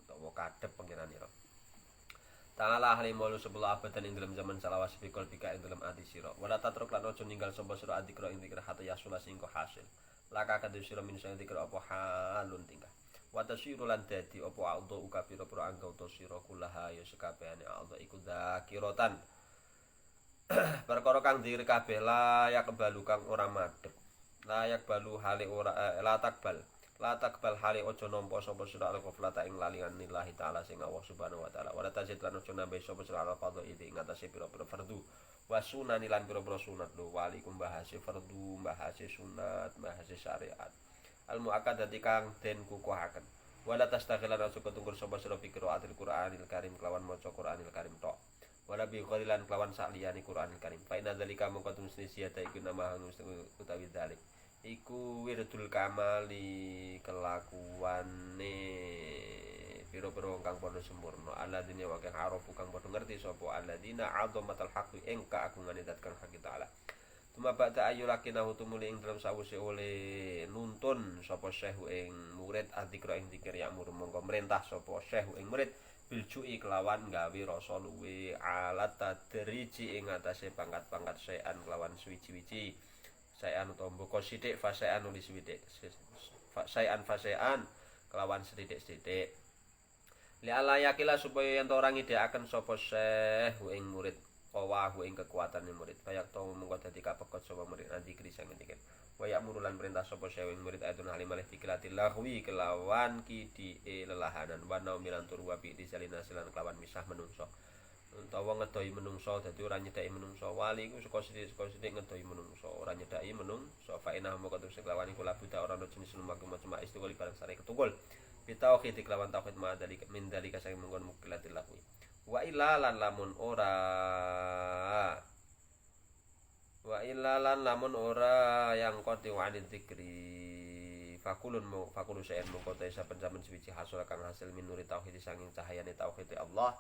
utawa kadhep pangeranira. Ta'ala ahli maulu 10 abadan ing dalam zaman salawas fikol bika ing dalam ati sira. Wala tatruk lan aja ninggal sapa sira adikra ing dzikir hatta yasula singko hasil. Laka kadhe sira min sing dzikir apa halun tingkah. Wa tasyiru lan dadi apa audo uka pira-pira anggota sira kulaha ya sekabehane audo iku dzakiratan. Perkara kang dzikir kabeh layak balu kang ora madhep. Layak balu hale ora latakbal. Latakbal hale aja nampa sapa sira al-ghaflata ing lalian lillahi taala sing Allah Subhanahu wa taala. Wa tazid lan aja nambah sapa sira al-fadhail ing atase pira-pira fardu. Wa sunani lan pira-pira sunat lho wali kumbahase fardu, mbahase sunat, mbahase syariat. Al-muakkadati kang den kukuhaken. Wala tastaghilan aja ketunggur sapa sira pikir atil Qur'anil Karim kelawan maca Qur'anil Karim tok. Wala bi qalilan kelawan sakliyane Qur'anil Karim. Fa inna dzalika mungko tumesti siyata iku nama utawi dzalik. Iku wirdul kamali kelakuane pira-pira kang padha sempurna alladzina wa kang arafu kang padha ngerti sapa alladzina azamatal haqqi ing kaagungane zat kang hak taala. Tuma ba'da ayu lakinahu tumuli ing dalam sawise oleh nuntun sapa syekh ing murid adzikra ing dzikir ya mur mongko merintah sapa syekh ing murid biljui kelawan gawe rasa luwe alat tadriji ing atase pangkat-pangkat sayan kelawan suwi-wiji sayan utawa mboko sithik fasayan nulis sithik sayan fasayan kelawan sithik-sithik li ala yakila supaya yen ora ngidekaken sapa syekh ing murid wawahu ing kekuatane murid bayak to mengko dadi kapekot sapa murid dzikri sang ngendika wayak murulan perintah sapa syekh ing murid ayatun halimalih dikilatil lahwi kelawan kidike lelahanan wa naumilan tur wa bi disalina silan kelawan misah menungso utawa ngedoi menungso dadi ora nyedaki menungso wali iku saka sithik ngedoi menungso ora nyedaki menungso fa inah moko terus kelawan iku labuda ora ono jenis lumaku macam istiqol barang sare ketukul bitauhid kelawan tauhid ma dalika min dalika sang menggon mukilatil lahwi wa illa lan lamun ora yang qati wa anid dzikri fakulun sayan mongko ta saben zaman suci hasil kang hasil minuri tauhid sanging cahayane tauhid Allah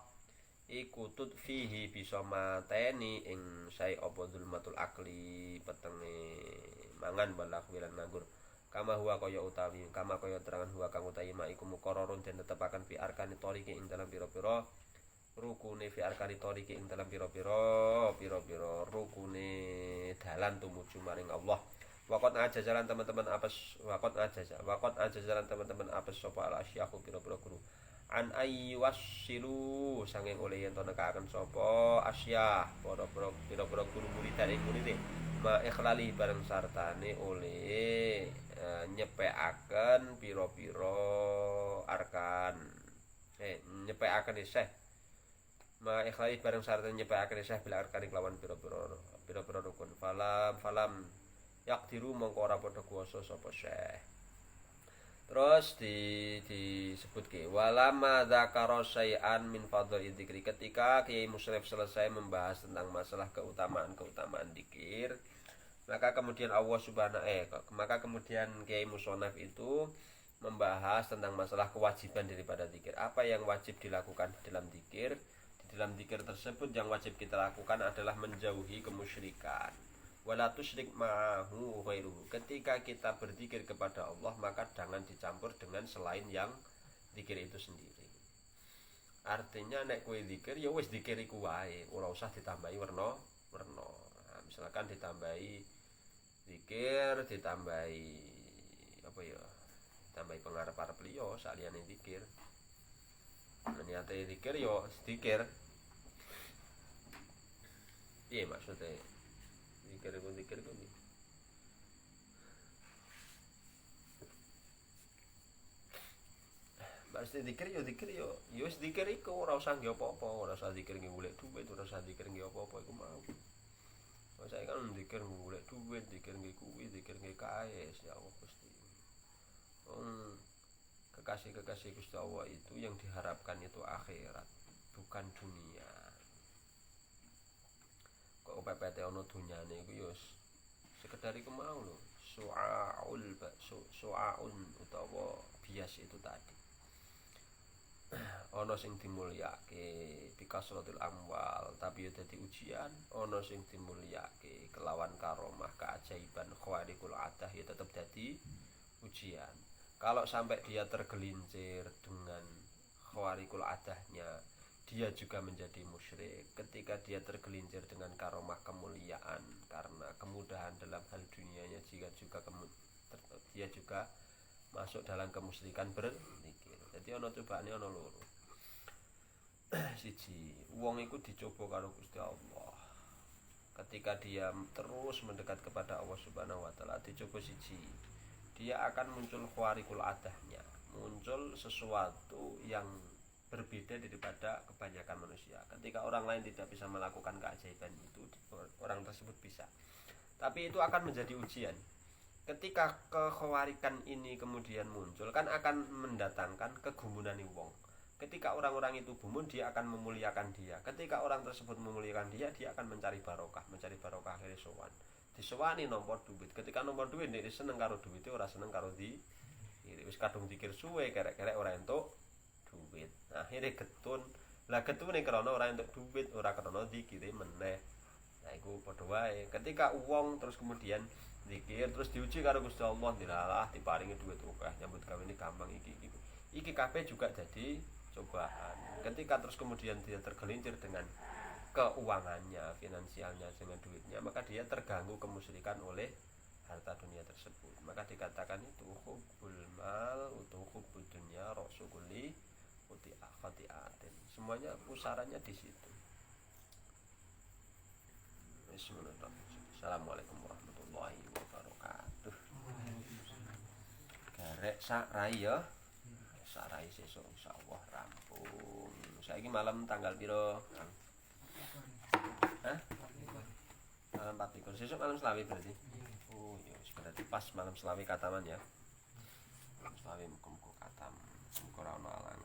iku tut fihi bisa mateni ing sai apa zulmatul akli petenge mangan balak wilan nganggur kama huwa kaya terangan huwa kang utawi ma iku muqarrarun den tetepaken fi arkani tariqi ing dalam pira-pira rukune fi arkani tariqi ing dalam pira-pira rukune dalan tumuju maring Allah. Waqat aja jalan teman-teman apes sapa al asyahu pira-pira guru. An ayyuwassilu sanging oleh yen to nekaken sapa asyah pira-pira guru muridane muride ma ikhlali bareng sartane oleh nyepekaken pira-pira arkan nyepekaken syekh ma ikhlali bareng sartane nyepekaken syekh bil arkan kelawan pira-pira rukun falam yakdiru mongko ora padha kuwasa sapa syekh. Terus disebut ke walama dzakara syai'an min fadhil dzikri ketika Kiai Musyrif selesai membahas tentang masalah keutamaan dzikir maka kemudian Kiai Musyrif itu membahas tentang masalah kewajiban daripada dzikir apa yang wajib dilakukan dalam dzikir. Di dalam dzikir tersebut yang wajib kita lakukan adalah menjauhi kemusyrikan. Wala tusyrik ma'ahu ghairuhu. Ketika kita berzikir kepada Allah maka jangan dicampur dengan selain yang zikir itu sendiri. Artinya nek kowe zikir ya wis zikir iku wae, ora usah ditambahi werna. Nah, misalkan ditambahi zikir, ditambahi ditambahi pengarep-arep liya saliyane zikir. Niate zikir ya zikir. Piye maksudnya? Zikir kuwi. Mesti zikir yo wis zikir iku ora usah nggih apa-apa, ora usah zikir nggih golek duit, ora usah zikir nggih apa-apa iku mau. Saya kan zikir golek duit, zikir nggih kuwi, zikir nggih kae ya Allah Gusti. Kekasih-kekasih Gusti Allah itu yang diharapkan itu akhirat, bukan dunia. Kok pepete ana dunyane iku yo sekedar iku mau lho, su'aun utawa bias itu tadi. Ana sing dimulyake bikasratil amwal tapi ya dadi ujian, ana sing dimulyake kelawan karomah keajaiban khawariqul adah ya tetap dadi ujian. Kalau sampai dia tergelincir dengan khawariqul adahnya, dia juga menjadi musyrik. Ketika dia tergelincir dengan karomah kemuliaan karena kemudahan dalam hal dunianya, jika juga dia juga masuk dalam kemusyrikan berzikir. Jadi ana cobaane ana loro. Siji, wong iku dicoba karo Gusti Allah. Ketika dia terus mendekat kepada Allah Subhanahu wa taala, dicoba siji, dia akan muncul khawariqul adahnya, muncul sesuatu yang berbeda daripada kebanyakan manusia. Ketika orang lain tidak bisa melakukan keajaiban itu, orang tersebut bisa. Tapi itu akan menjadi ujian. Ketika kekhawarikan ini kemudian muncul, kan akan mendatangkan kegumunan wong. Ketika orang-orang itu gumun, dia akan memuliakan dia. Ketika orang tersebut memuliakan dia, dia akan mencari barokah akhirnya sowan. Disowani nomor duit. Ketika nomor duit dia seneng karo duwite, ora seneng karo wis kadung dikir suwe kerek-kerek ora entuk duit. Nah, akhirnya getun. Lah getune krana ora entuk duit, ora krana dikire meneh. Nah, iku padha wae. Ketika wong terus kemudian zikir terus diuji karo Gusti Allah, dilalah diparingi duit akeh, nyambut gawe ini gampang iki kabeh juga jadi cobaan. Ketika terus kemudian dia tergelincir dengan keuangannya, finansialnya, dengan duitnya, maka dia terganggu kemusyrikan oleh harta dunia tersebut. Maka dikatakan itu hubbul mal atau hubbud dunya rasululli khati'atin. Semuanya pusarannya di situ. Bismillahirrahmanirrahim. Assalamualaikum warahmatullahi wabarakatuh. Garek sak rai ya. Sarai sesuk insyaallah rampung. Saiki malam tanggal piro, Kang? Hah? Malam 24. Sesuk malam selawi berarti. Oh, ya berarti pas malam selawi kataman ya. Selawi muga-muga katam. Muga ora ono alang.